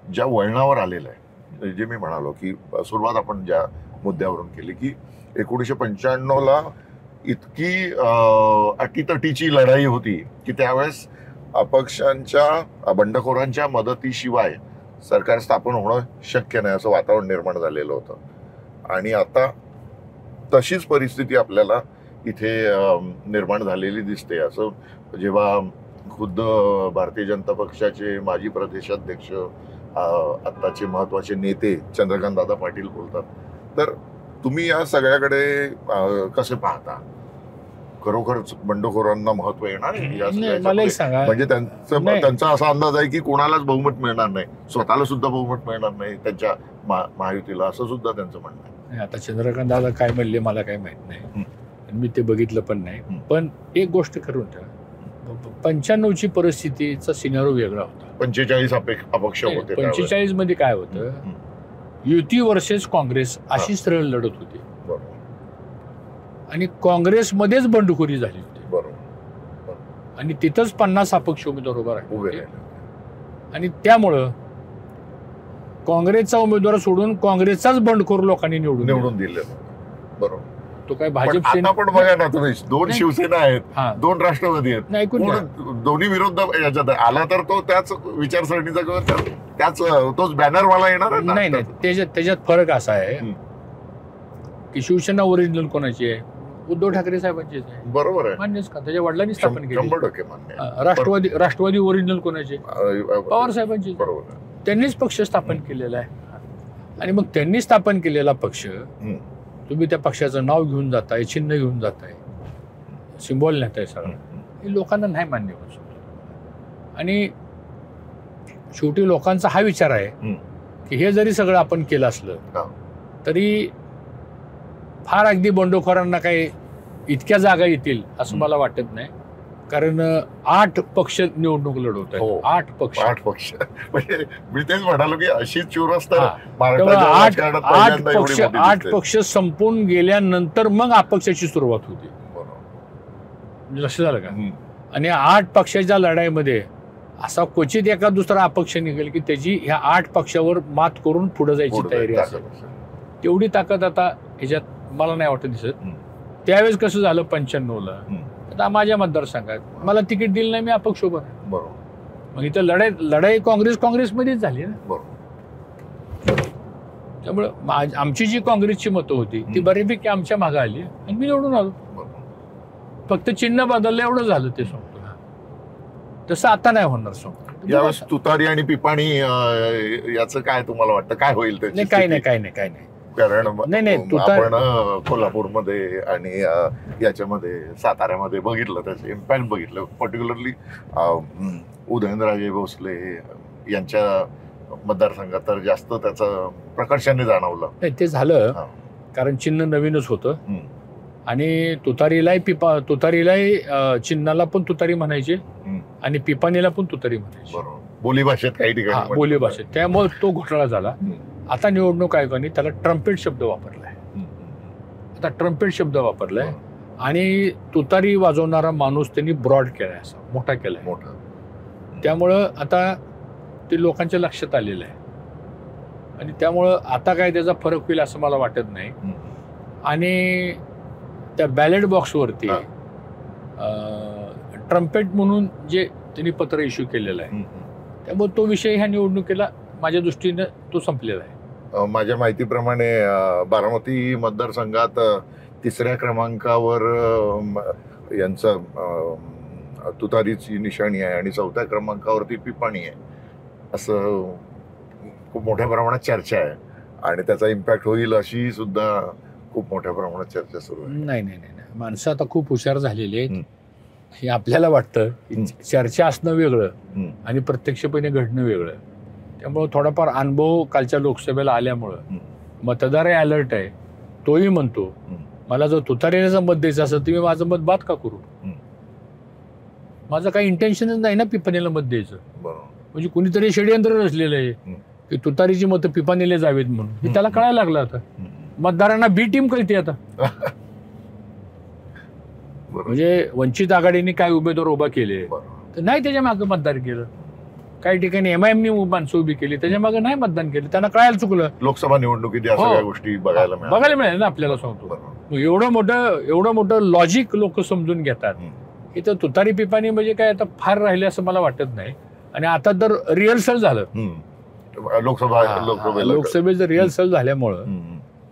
ज्या वळणावर आलेलं आहे, जे मी म्हणालो की सुरुवात आपण ज्या मुद्द्यावरून केली की 1995ला इतकी अटीतटीची लढाई होती की त्यावेळेस अपक्षांच्या बंडखोरांच्या मदतीशिवाय सरकार स्थापन होणं शक्य नाही असं वातावरण निर्माण झालेलं होतं. आणि आता तशीच परिस्थिती आपल्याला इथे निर्माण झालेली दिसते. असं जेव्हा खुद्द भारतीय जनता पक्षाचे माजी प्रदेशाध्यक्ष, आत्ताचे महत्वाचे नेते चंद्रकांत दादा पाटील बोलतात. तर तुम्ही या सगळ्याकडे कसे पाहता? खरोखरच बंडखोरांना महत्व येणार आहे या नाही, सगळ्याच्या मला एक पुढे? सांगा, म्हणजे नाही. त्यांचा असा अंदाज आहे की कोणालाच बहुमत मिळणार नाही, स्वतःला सुद्धा बहुमत मिळणार नाही त्यांच्या महायुतीला, असं सुद्धा त्यांचं म्हणणं आहे. नाही, आता चंद्रकांत दादा काय म्हणले मला काही माहित नाही, मी ते बघितलं पण नाही. पण एक गोष्ट करून ठेवा, 95ची परिस्थितीचा सिनारो वेगळा होता. 45 अपक्ष होते. 45 मध्ये काय होतं, युती वर्सेस काँग्रेस अशी सरळ लढत होती. बरोबर आणि काँग्रेसमध्येच बंडखोरी झाली होती. बरोबर. आणि तिथंच 50 अपक्ष उमेदवार उभा उभे राहिले. राहिले. आणि त्यामुळं काँग्रेसचा उमेदवार सोडून काँग्रेसचाच बंडखोर लोकांनी निवडून दिले. बरोबर. तो काय पण भाजप आता पण बघा ना तुम्ही, 2 नाही. शिवसेना आहेत, हा 2 राष्ट्रवादी आहेत, नाही, ऐकून घ्या. दोन्ही विरुद्ध याच्यात आहे. आला तर तो त्याच विचारसरणीचा किंवा त्याच तोच बॅनरवाला येणार आहे ना. नाही नाही, त्याच्यात फरक असा आहे की शिवसेना ओरिजिनल कोणाची आहे? उद्धव ठाकरे साहेबांचीच आहे. बरोबर आहे, मान्यच का? त्याच्या वडिलांनी स्थापन केली. 100% मान्य आहे. राष्ट्रवादी ओरिजिनल कोणाची? पवार साहेबांची. बरोबर आहे. त्यांनीच पक्ष स्थापन केलेला आहे. आणि मग त्यांनी स्थापन केलेला पक्ष, तुम्ही त्या पक्षाचं नाव घेऊन जाताय, चिन्ह घेऊन जाताय, सिम्बॉल नेताय, सगळं हे लोकांना नाही मान्य होत. आणि शेवटी लोकांचा हा विचार आहे की हे जरी सगळं आपण केलं असलं तरी फार अगदी बंडखोरांना काही इतक्या जागा येतील असं मला वाटत नाही. कारण 8 पक्ष निवडणूक लढवत आहेत. 8 पक्ष. 8 पक्ष म्हणजे मी तेच म्हणालो की अशीच चुरस तर हा. महाराष्ट्राच्या राजकारणात पहिल्यांदा एवढी मोठी 8 दिसते. पक्ष संपून गेल्यानंतर मग अपक्षाची सुरुवात होती. बरोबर. म्हणजे लक्ष झालं का? आणि 8 पक्षाच्या लढाईमध्ये असा क्वचित एका दुसरा अपक्ष निघेल की त्याची ह्या 8 पक्षावर मात करून पुढे जायची तयारी असेल. तेवढी ताकद आता ह्याच्यात मला नाही वाटत दिसत. त्यावेळेस कसं झालं 95ला, आता माझ्या मतदारसंघात मला तिकीट दिलं नाही, मी अपक्ष उभा आहे. बरोबर. मग इथं लढाई काँग्रेसमध्येच झाली ना. बरोबर. त्यामुळं आमची जी काँग्रेसची मतं होती ती बऱ्यापैकी आमच्या मागे आली आणि मी निवडून आलो. फक्त चिन्ह बदललं एवढं झालं, ते सांगतो. तसं आता नाही होणार. सांगतो यावेळेस तुतारी आणि पिपाणी याचं काय तुम्हाला वाटतं, काय होईल त्याची? नाही, काही नाही. कारण आपण कोल्हापूरमध्ये आणि याच्यामध्ये साताऱ्यामध्ये बघितलं, त्याचं इम्पॅक्ट बघितलं. पर्टिक्युलरली उदयनराजे भोसले यांच्या मतदारसंघात तर जास्त त्याचं प्रकर्षाने जाणवलं. नाही, ते झालं कारण चिन्ह नवीनच होतं आणि तुतारीलाही चिन्हाला पण तुतारी म्हणायची आणि पिपाणीला पण तुतारी म्हणायची. बरोबर. बोलीभाषेत काही ठिकाणी बोलीभाषेत. त्यामुळे तो घोटाळा झाला. आता निवडणूक आयोगाने त्याला ट्रम्पेट शब्द वापरलाय. आता ट्रम्पेट शब्द वापरलाय आणि तुतारी वाजवणारा माणूस त्यांनी ब्रॉड केलाय, असा मोठा केलाय. त्यामुळं आता ते लोकांच्या लक्षात आलेलं आहे आणि त्यामुळं आता काय त्याचा फरक होईल असं मला वाटत नाही. आणि त्या बॅलेट बॉक्सवरती ट्रम्पेट म्हणून जे त्यांनी पत्र इश्यू केलेलं आहे, त्यामुळे तो विषय ह्या निवडणुकीला माझ्या दृष्टीने तो संपलेला आहे. माझ्या माहितीप्रमाणे बारामती मतदारसंघात 3ऱ्या क्रमांकावर यांचं तुतारीची निशाणी आहे आणि 4थ्या क्रमांकावरती पिपाणी आहे, असं खूप मोठ्या प्रमाणात चर्चा आहे. आणि त्याचा इम्पॅक्ट होईल अशी सुद्धा खूप मोठ्या प्रमाणात चर्चा सुरू आहे. नाही, माणसं आता खूप हुशार झालेली आहेत. हे आपल्याला वाटतं चर्चा असणं वेगळं आणि प्रत्यक्षपणे घडणं वेगळं. त्यामुळं थोडाफार अनुभव कालच्या लोकसभेला आल्यामुळं मतदारही अलर्ट आहे. तोही म्हणतो मला जर तुतारीला मत द्यायचं असेल तर मी माझं मत बाद का करू? माझं काही इंटेन्शनच नाही ना पिपाणीला मत द्यायचं. म्हणजे कुणीतरी षडयंत्र रचलेलं आहे की तुतारीची मतं पिपाणीला जावीत म्हणून. हे त्याला कळायला लागलं. आता मतदारांना बी टीम कळते आता. म्हणजे वंचित आघाडीने काय उमेदवार उभा केले तर नाही त्याच्या मागे मतदान केलं. काही ठिकाणी MIM माणसं उभी केली, त्याच्या मागे नाही मतदान केलं. त्यांना कळायला चुकलं. लोकसभा निवडणुकीत या सगळ्या गोष्टी बघायला मिळाल्या ना आपल्याला. सांगतो एवढं मोठं लॉजिक लोक समजून घेतात. इथं तुतारी पिपाणी म्हणजे काय आता फार राहिले असं मला वाटत नाही. आणि आता तर रिहर्सल झालं लोकसभेचं रिहर्सल झाल्यामुळं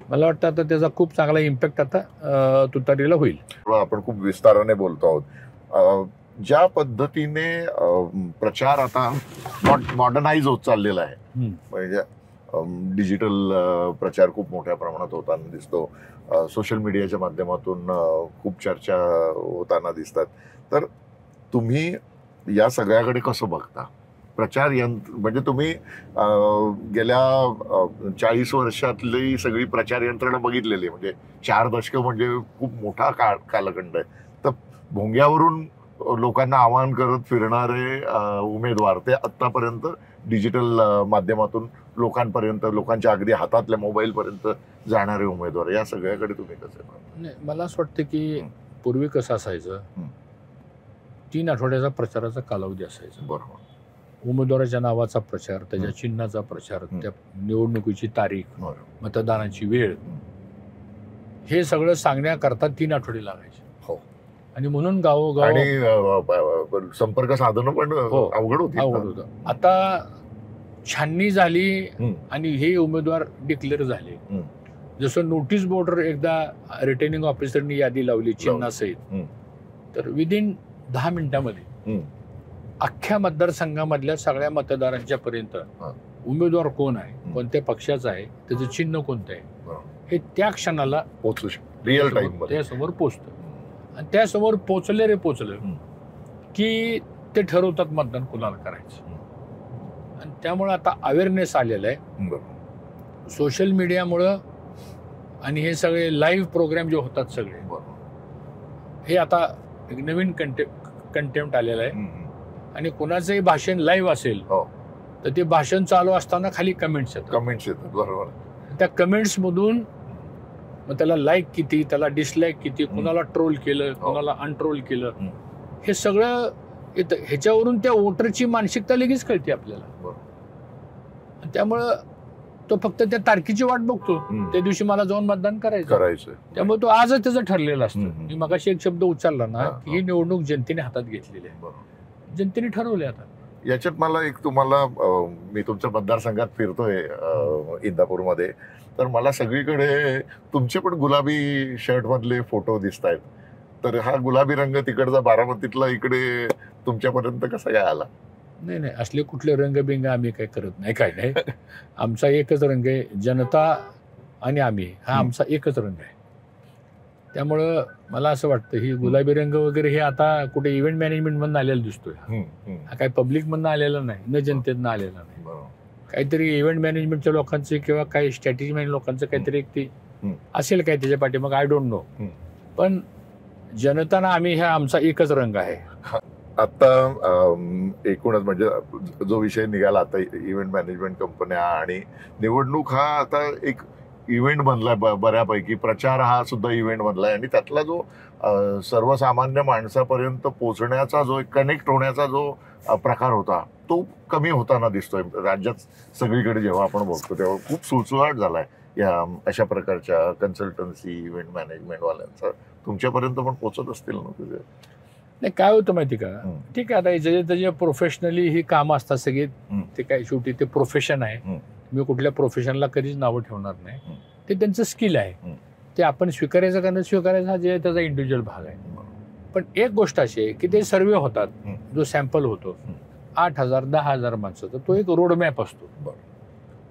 मला वाटतं आता त्याचा खूप चांगला इम्पॅक्ट आता तुतारीला होईल. आपण खूप विस्ताराने बोलतो आहोत. ज्या पद्धतीने प्रचार आता मॉडर्नाइज होत चाललेला आहे, म्हणजे डिजिटल प्रचार खूप मोठ्या प्रमाणात होताना दिसतो, सोशल मीडियाच्या माध्यमातून खूप चर्चा होताना दिसतात. तर तुम्ही या सगळ्याकडे कसं बघता? प्रचार यंत्र म्हणजे तुम्ही गेल्या 40 वर्षातली सगळी प्रचार यंत्रणा बघितलेली, म्हणजे 4 दशकं म्हणजे खूप मोठा कालखंड आहे. तर भोंग्यावरून लोकांना आवाहन करत फिरणारे उमेदवार ते आतापर्यंत डिजिटल माध्यमातून लोकांपर्यंत, लोकांच्या अगदी हातातल्या मोबाईल पर्यंत जाणारे उमेदवार, या सगळ्याकडे तुम्ही कसं पाहता? नाही, मला असं वाटतं की पूर्वी कसं असायचं, 3 आठवड्याचा प्रचाराचा कालावधी असायचा. बरोबर. उमेदवाराच्या नावाचा प्रचार, त्याच्या चिन्हाचा प्रचार, त्या निवडणुकीची तारीख, मतदानाची वेळ, हे सगळं सांगण्याकरता 3 आठवडे लागायचे. हो. आणि म्हणून गावोगाव आणि संपर्क साधनं पण अवघड होतं. आता छाननी झाली आणि हे उमेदवार डिक्लेअर झाले. जसं नोटीस बोर्डवर एकदा रिटर्निंग ऑफिसरनी यादी लावली चिन्हासहित, तर विदिन 10 मिनिटांमध्ये अख्ख्या मतदारसंघामधल्या सगळ्या मतदारांच्या पर्यंत उमेदवार कोण आहे, कोणत्या पक्षाचा आहे, त्याचं चिन्ह कोणतं आहे, हे त्या क्षणाला पोहोचू शकतो, रिअल टाइम त्यासमोर पोचतं. आणि त्यासमोर पोचलं की ते ठरवतात मतदान कुणाला करायचं. आणि त्यामुळे आता अवेअरनेस आलेला आहे सोशल मीडियामुळं. आणि हे सगळे लाईव्ह प्रोग्राम जे होतात सगळे, हे आता एक नवीन कंटेंट आलेलं आहे. आणि कोणाचंही भाषण लाईव्ह असेल तर ते भाषण चालू असताना खाली कमेंट्स येतात. बरोबर. त्या कमेंट्स मधून मग त्याला लाईक किती, त्याला डिसलाईक किती, कुणाला ट्रोल केलं, कुणाला अनट्रोल केलं, हे सगळं येतं. ह्याच्यावरून त्या वोटरची मानसिकता लगेच कळते आपल्याला. त्यामुळं तो फक्त त्या तारखेची वाट बघतो, त्या दिवशी मला जाऊन मतदान करायचं. त्यामुळे तो आजच त्याचं ठरलेलं असतं. मी मगाशी एक शब्द उच्चारला ना, की ही निवडणूक जनतेने हातात घेतलेली आहे, जनतेने ठरवले. आता याच्यात मला एक तुम्हाला, मी तुमच्या मतदारसंघात फिरतोय इंदापूरमध्ये, तर मला सगळीकडे तुमचे पण गुलाबी शर्ट मधले फोटो दिसत आहेत. तर हा गुलाबी रंग तिकडचा बारामतीतला इकडे तुमच्यापर्यंत कसा काय आला? नाही, असले कुठले रंगबिंग आम्ही काय करत नाही, काय नाही. आमचा एकच रंग आहे, जनता आणि आम्ही, हा आमचा एकच रंग आहे. त्यामुळं मला असं वाटतं ही गुलाबी रंग वगैरे हे आता कुठे इव्हेंट मॅनेजमेंट मधून आलेला दिसतोय. हा काही पब्लिक मधनं आलेला नाही, न जनतेतनं आलेला नाही. काहीतरी इव्हेंट मॅनेजमेंटच्या लोकांचे किंवा काही स्ट्रॅटेजी मॅनेज लोकांचं काहीतरी एक ती असेल काय त्याच्या पाठी, मग आय डोंट नो. पण जनताना आम्ही हा आमचा एकच रंग आहे. आता एकूणच म्हणजे जो विषय निघाला आता, इव्हेंट मॅनेजमेंट कंपन्या आणि निवडणूक हा आता एक इव्हेंट बनलाय बऱ्यापैकी, प्रचार हा सुद्धा इव्हेंट बनलाय. आणि त्यातला जो सर्वसामान्य माणसापर्यंत पोहोचण्याचा जो कनेक्ट होण्याचा जो प्रकार होता तो कमी होताना दिसतोय राज्यात. सगळीकडे जेव्हा आपण बघतो तेव्हा खूप सुळसुळाट झालाय या अशा प्रकारच्या कन्सल्टन्सी इव्हेंट मॅनेजमेंट वाल्यांचा. तुमच्यापर्यंत पण पोहोचत असतील ना तुझे? नाही, काय होतं माहिती का, ठीक आहे, आता त्याच्या प्रोफेशनली ही कामं असतात सगळी, ते काय शेवटी ते प्रोफेशन आहे. मी कुठल्या प्रोफेशनला कधीच नावं ठेवणार नाही. ते त्यांचं स्किल आहे, ते आपण स्वीकारायचं का न स्वीकारायचं हा जे त्याचा इंडिव्हिज्युअल भाग आहे. पण एक गोष्ट अशी आहे की ते सर्वे होतात, जो सॅम्पल होतो 8,000 10,000 माणसं, तर तो एक रोडमॅप असतो.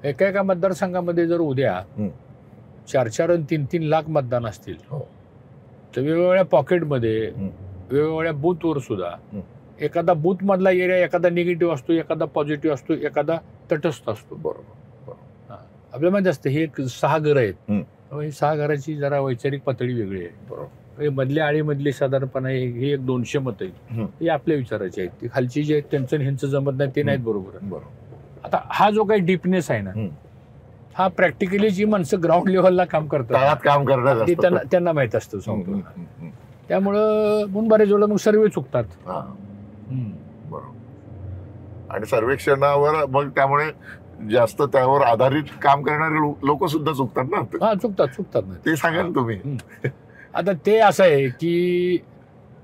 एका मतदारसंघामध्ये जर उद्या 4-4 आणि 3-3 लाख मतदान असतील, तर वेगवेगळ्या पॉकेटमध्ये वेगवेगळ्या बूथवर सुद्धा एखादा बूथ मधला एरिया एखादा निगेटिव्ह असतो, एखादा पॉझिटिव्ह असतो, एखादा तटस्थ असतो. बरोबर. आपल्याला माहिती असतं ही एक 6 घरं आहेत, ही 6 घराची जरा वैचारिक पातळी वेगळी आहे. बरोबर. मधल्या आळीमधली साधारणपणे ही एक 200 मतं आहेत, ही आपल्या विचाराची आहेत. ती खालची जी आहेत त्यांचं ह्यांचं जमत नाही, ते नाहीत. बरोबर. आता हा जो काही डीपनेस आहे ना, हा प्रॅक्टिकली जी माणसं ग्राउंड लेव्हलला काम करतात त्यांना माहित असतं. सांगतो त्यामुळं म्हणून बरेच वेळा मग सर्वे चुकतात. बरोबर. आणि सर्वेक्षणावर मग त्यामुळे जास्त त्यावर आधारित काम करणारे लोक सुद्धा चुकतात ना. हा, चुकतात ना, ते सांगा ना तुम्ही. आता ते असं आहे की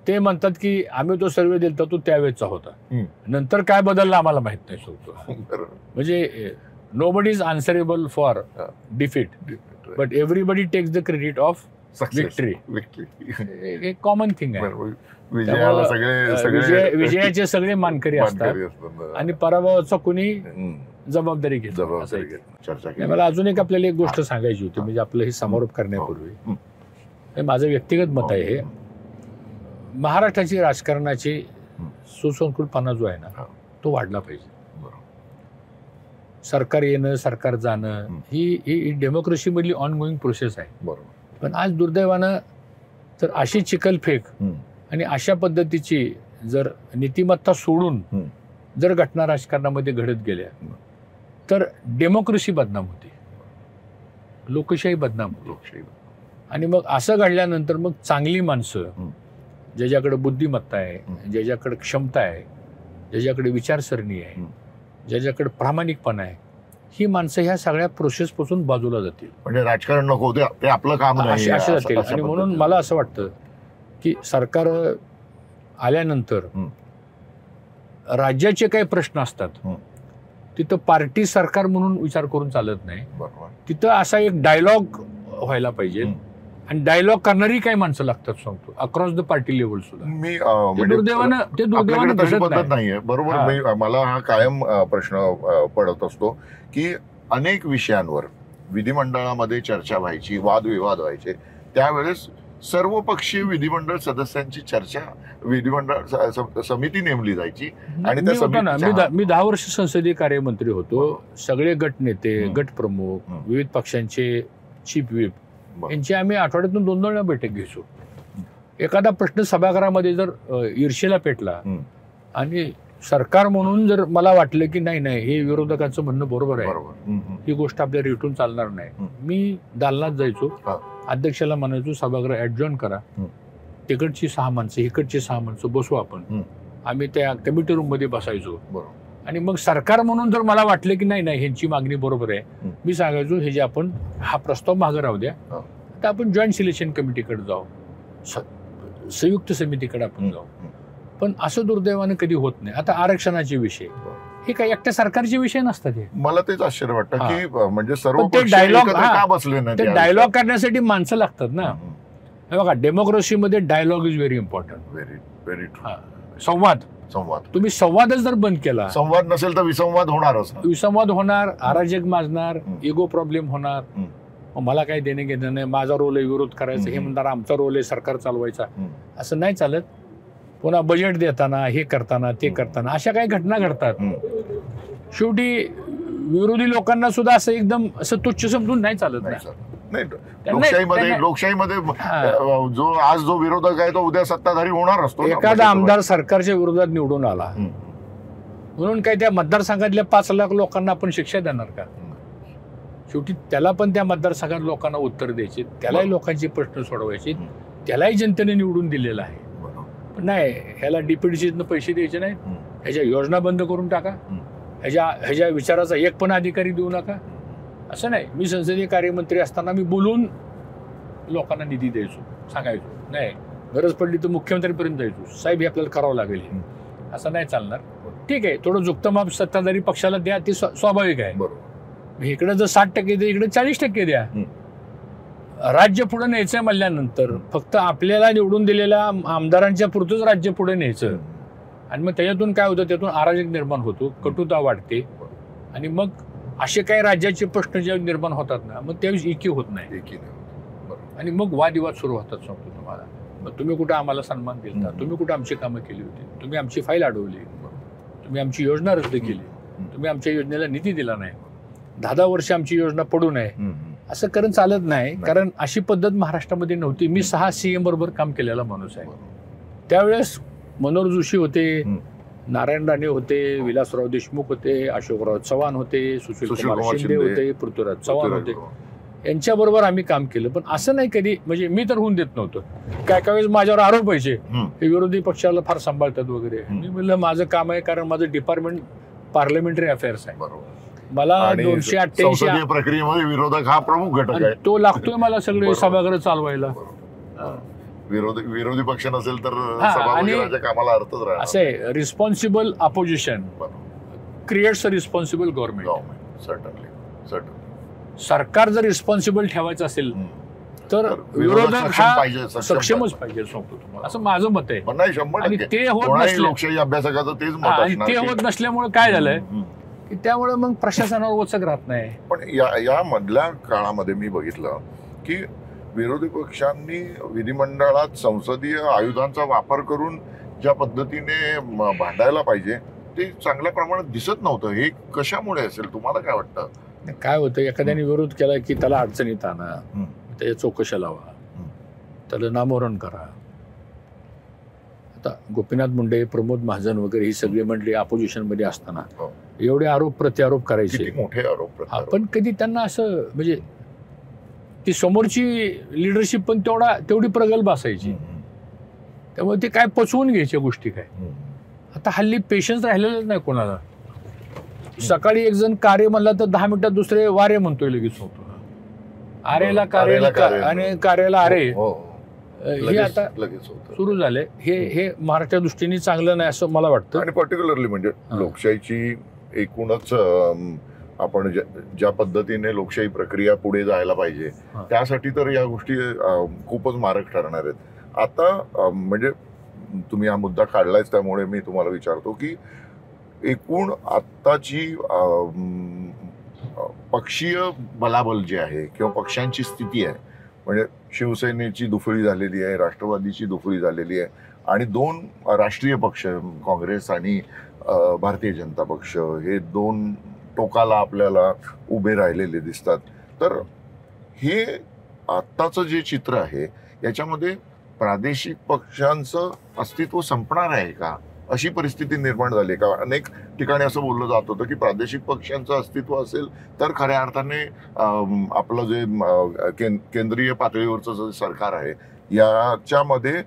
ते म्हणतात की आम्ही तो सर्वे दिलता तो त्यावेळेचा होता, नंतर काय बदललं आम्हाला माहित नाही. सांगतो म्हणजे nobody is answerable for defeat, but everybody takes the credit of victory. एक कॉमन थिंग आहे. विजयाला सगळे विजयाचे सगळे मानकरी असतात आणि पराभवाचा कोणी जबाबदारी घेत. चर्चा केली. मला अजून एक आपल्याला एक गोष्ट सांगायची होती, म्हणजे आपलं हे समारोप करण्यापूर्वी माझं व्यक्तिगत मत आहे हे, महाराष्ट्राची राजकारणाची सुसंस्कृतपणा जो आहे ना तो वाढला पाहिजे. सरकार येणं सरकार जाणं ही डेमोक्रेसी मधली ऑनगोईंग प्रोसेस आहे. बरोबर. पण आज दुर्दैवानं तर अशी चिखलफेक आणि अशा पद्धतीची जर नीतिमत्ता सोडून जर घटना राजकारणामध्ये घडत गेल्या तर डेमोक्रेसी बदनाम होती, लोकशाही बदनाम होती. आणि मग असं घडल्यानंतर मग चांगली माणसं ज्याच्याकडे बुद्धिमत्ता आहे, ज्याच्याकडे क्षमता आहे, ज्याच्याकडे विचारसरणी आहे, ज्याच्याकडे प्रामाणिकपणा आहे, ही माणसं ह्या सगळ्या प्रोसेसपासून बाजूला जातील. म्हणजे राजकारण नको, ते आपलं काम नाही असे जातील. आणि म्हणून मला असं वाटतं की सरकार आल्यानंतर राज्याचे काही प्रश्न असतात तिथं पार्टी सरकार म्हणून विचार करून चालत नाही. तिथं असा एक डायलॉग व्हायला पाहिजे आणि डायलॉग करणारी काही माणसं लागतात, सांगतो, अक्रॉस द पार्टी लेवल सुद्धा. मी दुर्दैवानं तशी पद्धत नाहीये. बरोबर. मला हा कायम प्रश्न पडत असतो की अनेक विषयांवर विधिमंडळामध्ये चर्चा व्हायची, वादविवाद व्हायचे, त्यावेळेस सर्वपक्षीय विधिमंडळ सदस्यांची चर्चा विधिमंडळ समिती नेमली जायची आणि त्या मी 10 वर्ष संसदीय कार्यमंत्री होतो. सगळे गट नेते, गट प्रमुख, विविध पक्षांचे चीफ व्हीप यांची आम्ही आठवड्यातून 2-2 वेळा बैठक घ्यायचो. एखादा प्रश्न सभागृहामध्ये जर ईर्षेला पेटला आणि सरकार म्हणून जर मला वाटलं की नाही हे विरोधकांचं म्हणणं बरोबर आहे, ही गोष्ट आपल्या रेटून चालणार नाही, मी दालनात जायचो, अध्यक्षाला म्हणायचो सभागृह ऍडजॉर्न करा, तिकडची 6 माणसं इकडची 6 माणसं बसू आपण, आम्ही त्या कमिटी रूम मध्ये बसायचो. आणि मग सरकार म्हणून जर मला वाटलं की नाही ह्यांची मागणी बरोबर आहे, मी सांगायचो हे जे आपण हा प्रस्ताव मागे राहू द्या, तर आपण जॉईंट सिलेक्शन कमिटीकडे जाऊ, संयुक्त समितीकडे आपण जाऊ. पण असं दुर्दैवानं कधी होत नाही. आता आरक्षणाचे विषय हे काही एकट्या सरकारचे विषय नसतात. हे मला तेच आश्चर्य वाटतं की म्हणजे सर्व ते डायलॉग करण्यासाठी माणसं लागतात ना. बघा, डेमोक्रेसीमध्ये dialogue is very important. Very संवाद. तुम्ही संवादच जर बंद केला, संवाद नसेल तर विसंवाद होणारच. विसंवाद होणार, अराजक माजणार, इगो प्रॉब्लेम होणार. मला काही देणे घेणं नाही, माझा रोल आहे विरोध करायचा, हे म्हणणार आमचा रोल आहे सरकार चालवायचा, असं नाही चालत. पुन्हा बजेट देताना, हे करताना, ते करताना अशा काही घटना घडतात. शेवटी विरोधी लोकांना सुद्धा असं एकदम असं तुच्छ समजून नाही चालत. लोकशाहीमध्ये आज जो विरोधक आहे तो उद्या सत्ताधारी होणार असतो. एखादा आमदार सरकारच्या विरोधात निवडून आला म्हणून काय त्या मतदारसंघातल्या 5 लाख लोकांना आपण शिक्षा देणार का? शेवटी त्याला पण त्या मतदारसंघात लोकांना उत्तर द्यायचे, त्यालाही लोकांचे प्रश्न सोडवायचे, त्यालाही जनतेने निवडून दिलेला आहे. पण नाही, ह्याला डीपीडीसीतनं पैसे द्यायचे नाहीत, ह्याच्या योजना बंद करून टाका, ह्याच्या विचाराचा एक पण अधिकारी देऊ नका, असं नाही. मी संसदीय कार्यमंत्री असताना मी बोलून लोकांना निधी द्यायचो, सांगायचो, नाही गरज पडली तर मुख्यमंत्र्यांपर्यंत जायचो, साहेब हे आपल्याला करावं लागेल, असं नाही चालणार. ठीक आहे, थोडं जुक्तमाप सत्ताधारी पक्षाला द्या, ते स्वाभाविक आहे. इकडे जर 60% द्या, इकडे 40% द्या. राज्य पुढे न्यायचंय म्हणल्यानंतर फक्त आपल्याला निवडून दिलेल्या आमदारांच्या पुरतच राज्य पुढे न्यायचं आणि मग त्याच्यातून काय होतं, त्यातून अराजक निर्माण होतो, कटुता वाढते आणि मग असे काही राज्याचे प्रश्न जे निर्माण होतात ना, मग त्यावेळेस एकी होत नाही आणि मग वादविवाद सुरू होतात. सांगतो तुम्हाला, मग तुम्ही कुठं आम्हाला सन्मान दिला, तुम्ही कुठं आमची कामं केली होती, तुम्ही आमची फाईल अडवली, तुम्ही आमची योजना रद्द केली, तुम्ही आमच्या योजनेला निधी दिला नाही, 10 वर्ष आमची योजना पडू नये, असं करून चालत नाही. कारण अशी पद्धत महाराष्ट्रामध्ये नव्हती. मी 6 CM बरोबर काम केलेला माणूस आहे. त्यावेळेस मनोहर जोशी होते, नारायण राणे होते, विलासराव देशमुख होते, अशोकराव चव्हाण होते, सुशीलकुमार शिंदे होते, पृथ्वीराज चव्हाण होते. यांच्याबरोबर आम्ही काम केलं. पण असं नाही कधी, म्हणजे मी तर होऊन देत नव्हतो. काय काय वेळेस माझ्यावर आरोप व्हायचे हे विरोधी पक्षाला फार सांभाळतात वगैरे. मी म्हणलं माझं काम आहे, कारण माझं डिपार्टमेंट पार्लमेंटरी अफेअर्स आहे. मला 288 प्रक्रियेमध्ये विरोधक हा प्रमुख घटक आहे, तो लागतोय मला सगळे सभागृह चालवायला. विरोधी पक्ष नसेल तर सभागृहाच्या कामाला अर्थच राहणार. असे responsible opposition creates a responsible government. Certainly सरकार जर रिस्पॉन्सिबल ठेवायचं असेल तर विरोधक विरोधक सक्षम हा पाहिजे, सक्षमच पाहिजे सांगतो तुम्हाला, असं माझं मत आहे. पण नाही 100% आणि ते होत कोणाही नसलं, लोकशाही अभ्यासकाचं तेच मत आणि असणार ते की- होत नसल्यामुळे काय झालंय हम्म. की त्यामुळे मग प्रशासनावर वचक राहत नाही. पण या मधल्या काळामध्ये मी बघितलं की विरोधी पक्षांनी विधिमंडळात संसदीय आयुधांचा वापर करून ज्या पद्धतीने भांडायला पाहिजे ते चांगल्या प्रमाणात दिसत नव्हतं. हे कशामुळे असेल, तुम्हाला काय वाटतं? काय होतं, एखाद्याने विरोध केला की त्याला अडचणीत आणा, त्याच्या चौकशा लावा, त्याला नामोहरण करा. आता गोपीनाथ मुंडे, प्रमोद महाजन वगैरे ही सगळी मंडळी ऑपोजिशन मध्ये असताना हो. एवढे आरोप प्रत्यारोप करायचे. किती मोठे आरोप प्रत्यारोप. पण कधी त्यांना असं म्हणजे ती समोरची लिडरशिप पण तेवढी प्रगल्भ असायची, त्यामुळे ते काय पचवून घ्यायच्या गोष्टी काय. आता हल्ली पेशन्स राहिलेलंच नाही कोणाला. सकाळी एक जण कार्य म्हणला तर 10 मिनिटात दुसरे वारे म्हणतोय लगेच होतो. आरेला कार्य आणि कार्याला आरे, हो, हे आता लगेच होतं. सुरू झाले. हे महाराष्ट्राच्या दृष्टीने चांगलं नाही असं मला वाटतं. आणि पर्टिक्युलरली म्हणजे लोकशाहीची एकूणच आपण ज्या पद्धतीने लोकशाही प्रक्रिया पुढे जायला पाहिजे त्यासाठी तर या गोष्टी खूपच मारक ठरणार आहेत. आता म्हणजे तुम्ही हा मुद्दा काढलायच त्यामुळे मी तुम्हाला विचारतो की एकूण आत्ताची पक्षीय बलाबल जे आहे किंवा पक्षांची स्थिती आहे, म्हणजे शिवसेनेची दुफळी झालेली आहे, राष्ट्रवादीची दुफळी झालेली आहे, आणि 2 राष्ट्रीय पक्ष काँग्रेस आणि भारतीय जनता पक्ष हे 2 टोकाला आपल्याला उभे राहिलेले दिसतात. तर हे आत्ताचं जे चित्र आहे याच्यामध्ये प्रादेशिक पक्षांचं अस्तित्व संपणार आहे का, अशी परिस्थिती निर्माण झाली का? अनेक ठिकाणी असं बोललं जात होतं की प्रादेशिक पक्षांचं अस्तित्व असेल तर खऱ्या अर्थाने आपलं जे केंद्रीय पातळीवरचं जे सरकार आहे याच्यामध्ये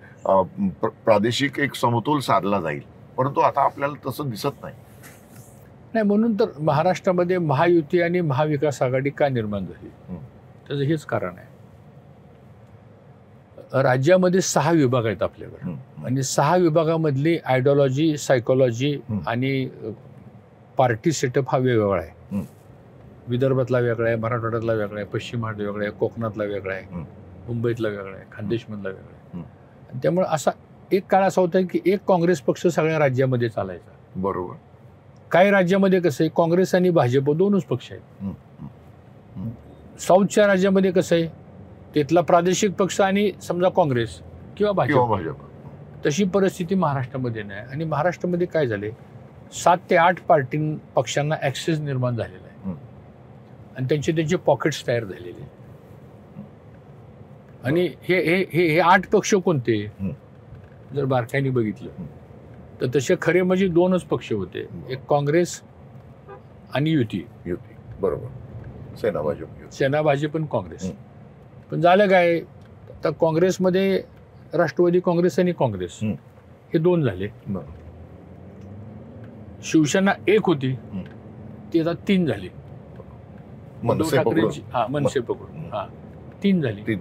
प्रादेशिक एक समतोल साधला जाईल, परंतु आता आपल्याला तसं दिसत नाही. म्हणून तर महाराष्ट्रामध्ये महायुती आणि महाविकास आघाडी का निर्माण झाली, त्याचं हेच कारण आहे. राज्यामध्ये 6 विभाग आहेत आपल्याकडे, आणि 6 विभागामधली आयडिओलॉजी, सायकोलॉजी आणि पार्टी सेटअप हा वेगवेगळा आहे. विदर्भातला वेगळा आहे, मराठवाड्यातला वेगळा आहे, पश्चिम महाराष्ट्र वेगळा आहे, कोकणातला वेगळा आहे, मुंबईतला वेगळा आहे, खानदेशमधला वेगळा आहे. त्यामुळे असा एक काळ असा होता की एक काँग्रेस पक्ष सगळ्या राज्यामध्ये चालायचा. बरोबर. काही राज्यामध्ये कसं आहे, काँग्रेस आणि भाजप 2च पक्ष आहेत. साऊथच्या राज्यामध्ये कसं आहे, तिथला प्रादेशिक पक्ष आणि समजा काँग्रेस किंवा भाजप. तशी परिस्थिती महाराष्ट्रामध्ये नाही. आणि महाराष्ट्रामध्ये काय झाले, 7 ते 8 पक्षांना ऍक्सेस निर्माण झालेला आहे, आणि त्यांचे पॉकेट्स तयार झालेले. आणि हे 8 पक्ष कोणते जर बारकाईने बघितलं तर तसे खरे म्हणजे 2च पक्ष होते, एक काँग्रेस आणि युती. बरोबर. सेना भाजप आणि काँग्रेस. पण झालं काय, आता काँग्रेसमध्ये राष्ट्रवादी काँग्रेस आणि काँग्रेस हे 2 झाले. शिवसेना 1 होती, ती आता 3 झाली. मनसे पकडून 3 झाली.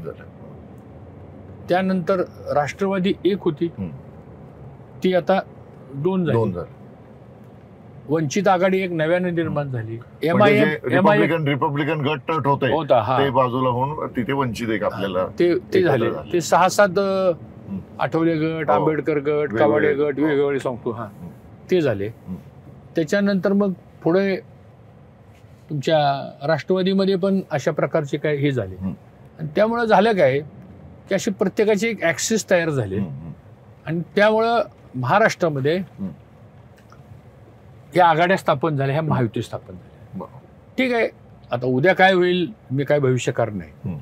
त्यानंतर राष्ट्रवादी 1 होती, ती आता 2 झाली. वंचित आघाडी एक नव्याने निर्माण झाली. रिपब्लिकन गट तट होता, ते बाजूला होऊन तिथे वंचित एक आपल्याला ते झाले. ते 6-7 आठवले गट, आंबेडकर गट, कावाडे गट वेगवेगळे सांगतो, ते झाले. त्याच्यानंतर मग पुढे तुमच्या राष्ट्रवादीमध्ये पण अशा प्रकारचे काय हे झाले. आणि त्यामुळं झालं काय की अशी प्रत्येकाची एक ऍक्सेस तयार झाले, आणि त्यामुळं महाराष्ट्रामध्ये ह्या आघाड्या स्थापन झाल्या, ह्या महायुती स्थापन झाल्या. ठीक आहे, आता उद्या काय होईल मी काय भविष्यकार नाही,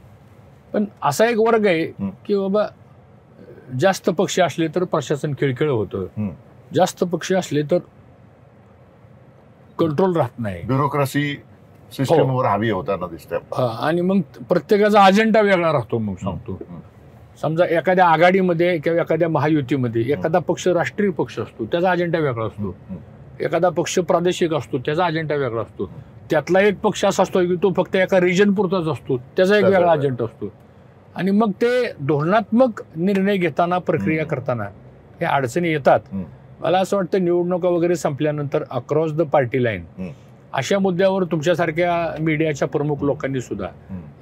पण असा एक वर्ग आहे की बाबा जास्त पक्ष असले तर प्रशासन खिळखिळ होतं, जास्त पक्ष असले तर कंट्रोल राहत नाही, ब्युरोक्रेसी सिस्टमवर हवी होताना दिसते. आणि मग प्रत्येकाचा अजेंडा वेगळा राहतो. मग सांगतो, समजा एखाद्या आघाडीमध्ये किंवा एखाद्या महायुतीमध्ये एखादा पक्ष राष्ट्रीय पक्ष असतो, त्याचा अजेंडा वेगळा असतो. एखादा पक्ष प्रादेशिक असतो, त्याचा अजेंडा वेगळा असतो. त्यातला एक पक्ष असा असतो की तो फक्त एका रिजन पुरताच असतो, त्याचा एक वेगळा अजेंडा असतो. आणि मग ते धोरणात्मक निर्णय घेताना, प्रक्रिया करताना हे अडचणी येतात. मला असं वाटतं निवडणुका वगैरे संपल्यानंतर अक्रॉस द पार्टी लाईन अशा मुद्द्यावर तुमच्यासारख्या मीडियाच्या प्रमुख लोकांनी सुद्धा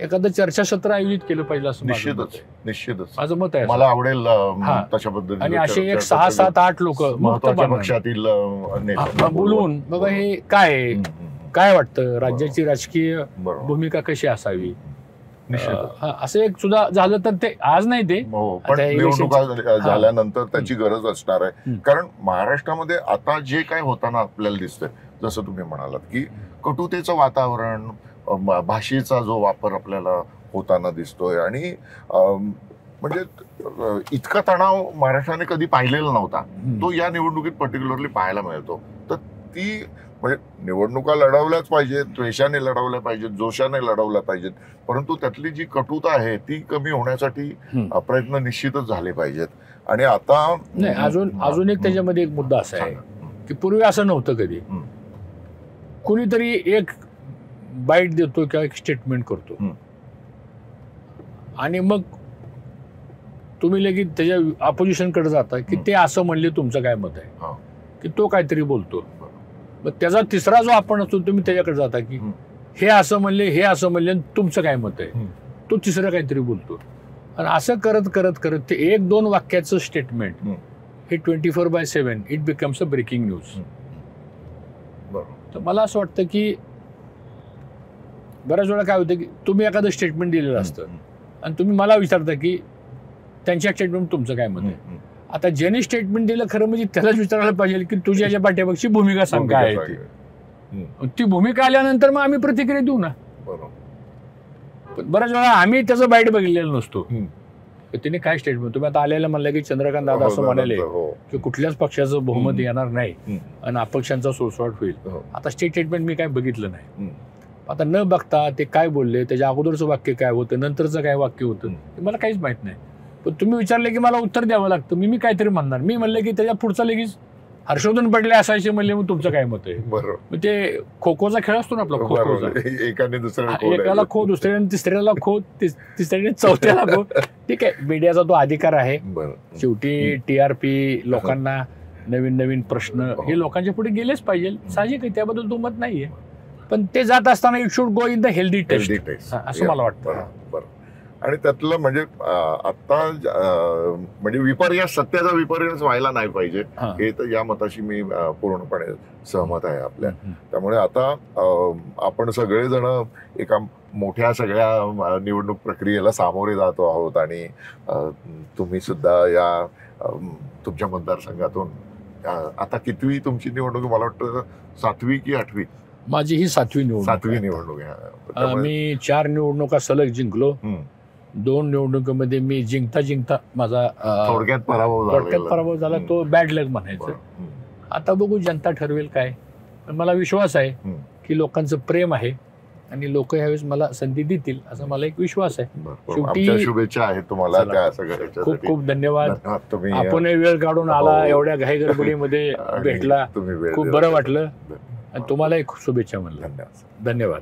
एखादं चर्चासत्र आयोजित केलं पाहिजे असं माझं मत निश्चितच आहे. निश्चितच माझं मत आहे मला आवडेल हा. तशा पद्धतीने आणि असे एक 6, 7, 8 लोक महत्वाच्या पक्षातील नेत्यांना बोलून बघा हे काय आहे, काय वाटतं राज्याची राजकीय बरोबर भूमिका कशी असावी, निश्चितच असं एक सुद्धा झालं तर ते आज नाही ते हो, पण आता election- निवडणुका झाल्यानंतर त्याची गरज असणार आहे. हम्म. कारण महाराष्ट्रामध्ये आता जे काय होताना आपल्याला दिसतंय, जसं तुम्ही म्हणालात की कटुतेचं वातावरण, भाषेचा जो वापर आपल्याला होताना दिसतोय आणि म्हणजे इतका तणाव महाराष्ट्राने कधी पाहिलेला नव्हता. तो या निवडणुकीत पर्टिक्युलरली पाहायला मिळतो. तर ती म्हणजे निवडणुका लढवल्याच पाहिजेत, द्वेषाने लढवल्या पाहिजेत, जोशाने लढवल्या पाहिजेत, परंतु त्यातली जी कटुता आहे ती कमी होण्यासाठी प्रयत्न निश्चितच झाले पाहिजेत. आणि आता नाही अजून एक त्याच्यामध्ये एक मुद्दा असा आहे की पूर्वी असं नव्हतं कधी. कुणीतरी एक बाईट देतो किंवा एक स्टेटमेंट करतो आणि मग तुम्ही लगेच त्याच्या ऑपोजिशनकडे जाता की ते असं म्हणले, तुमचं काय मत आहे, की तो काहीतरी बोलतो. मग त्याचा तिसरा जो आपण असतो तुम्ही त्याच्याकडे जाता की हे असं म्हणले, हे असं म्हणले, आणि तुमचं काय मत आहे, तो तिसरं काहीतरी बोलतो. आणि असं करत करत करत ते 1-2 वाक्याचं स्टेटमेंट हे 24/7 it becomes a breaking news. तर मला असं वाटतं की बऱ्याच वेळा काय होतं की तुम्ही एखादं स्टेटमेंट दिलेलं असतं आणि तुम्ही मला विचारता की त्यांच्या स्टेटमेंट तुमचं काय मत आहे. आता ज्याने स्टेटमेंट दिलं खरं म्हणजे त्यालाच विचारायला पाहिजे की तुझ्या याच्या पाठीमागची भूमिका सांग काय आहे ती भूमिका आल्यानंतर मग आम्ही प्रतिक्रिया देऊ ना. पण बऱ्याच वेळा आम्ही त्याचं बाईट बघितलेलं नसतो. तिने काय स्टेटमेंट, तुम्ही आता आलेलं म्हणलं की चंद्रकांत दादा असं म्हणाले की कुठल्याच पक्षाचं बहुमत येणार नाही आणि अपक्षांचा सोसवाट होईल. आता स्टेटमेंट मी काय बघितलं नाही. आता न बघता ते काय बोलले, त्याच्या अगोदरचं वाक्य काय होतं, नंतरचं काय वाक्य होतं ते मला काहीच माहित नाही. पण तुम्ही विचारले की मला उत्तर द्यावं लागतं. मी काहीतरी म्हणणार. मी म्हणलं की त्याच्या पुढचा लगेच हर्षवर्धन पडले असायचे म्हणले, मग तुमचं काय मत आहे. बरोबर. मग ते खो खोचा खेळ असतो ना आपला, खो खोचा. एकाने एकाला खो, दुसऱ्याने तिसऱ्याला खो, तिसऱ्याने चौथ्याला खो. ठीक आहे, मीडियाचा तो अधिकार आहे. शेवटी TRP, लोकांना नवीन नवीन प्रश्न हे लोकांच्या पुढे गेलेच पाहिजे, साहजिक आहे, त्याबद्दल तो मत नाहीये. पण ते जात असताना it should go in the healthy taste असं मला वाटतं. आणि त्यातलं म्हणजे आता म्हणजे विपर्यास, सत्याचा विपर्यास व्हायला नाही पाहिजे, हे तर या मताशी मी पूर्णपणे सहमत आहे आपल्या. त्यामुळे आता आपण सगळेजण एका मोठ्या सगळ्या निवडणूक प्रक्रियेला सामोरे जातो आहोत आणि तुम्ही सुद्धा या तुमच्या मतदारसंघातून आता कितवी तुमची निवडणूक, मला वाटतं 7वी की 8वी? माझी ही 7वी निवडणूक आहे. मी 4 निवडणुका सलग जिंकलो. 2 निवडणुकीमध्ये मी जिंकता माझा थोडक्यात पराभव झाला. तो बॅड लक म्हणायचं. आता बघू, जनता ठरवेल काय. पण मला विश्वास आहे की लोकांचं प्रेम आहे आणि लोक यावेळेस मला संधी देतील असं मला एक विश्वास आहे. शेवटी शुभेच्छा आहेत तुम्हाला त्या सगळ्या. खूप खूप धन्यवाद. आपण वेळ काढून आला, एवढ्या घाई गडबडीमध्ये भेटला, खूप बरं वाटलं आणि तुम्हाला एक शुभेच्छा म्हणलं. धन्यवाद. धन्यवाद.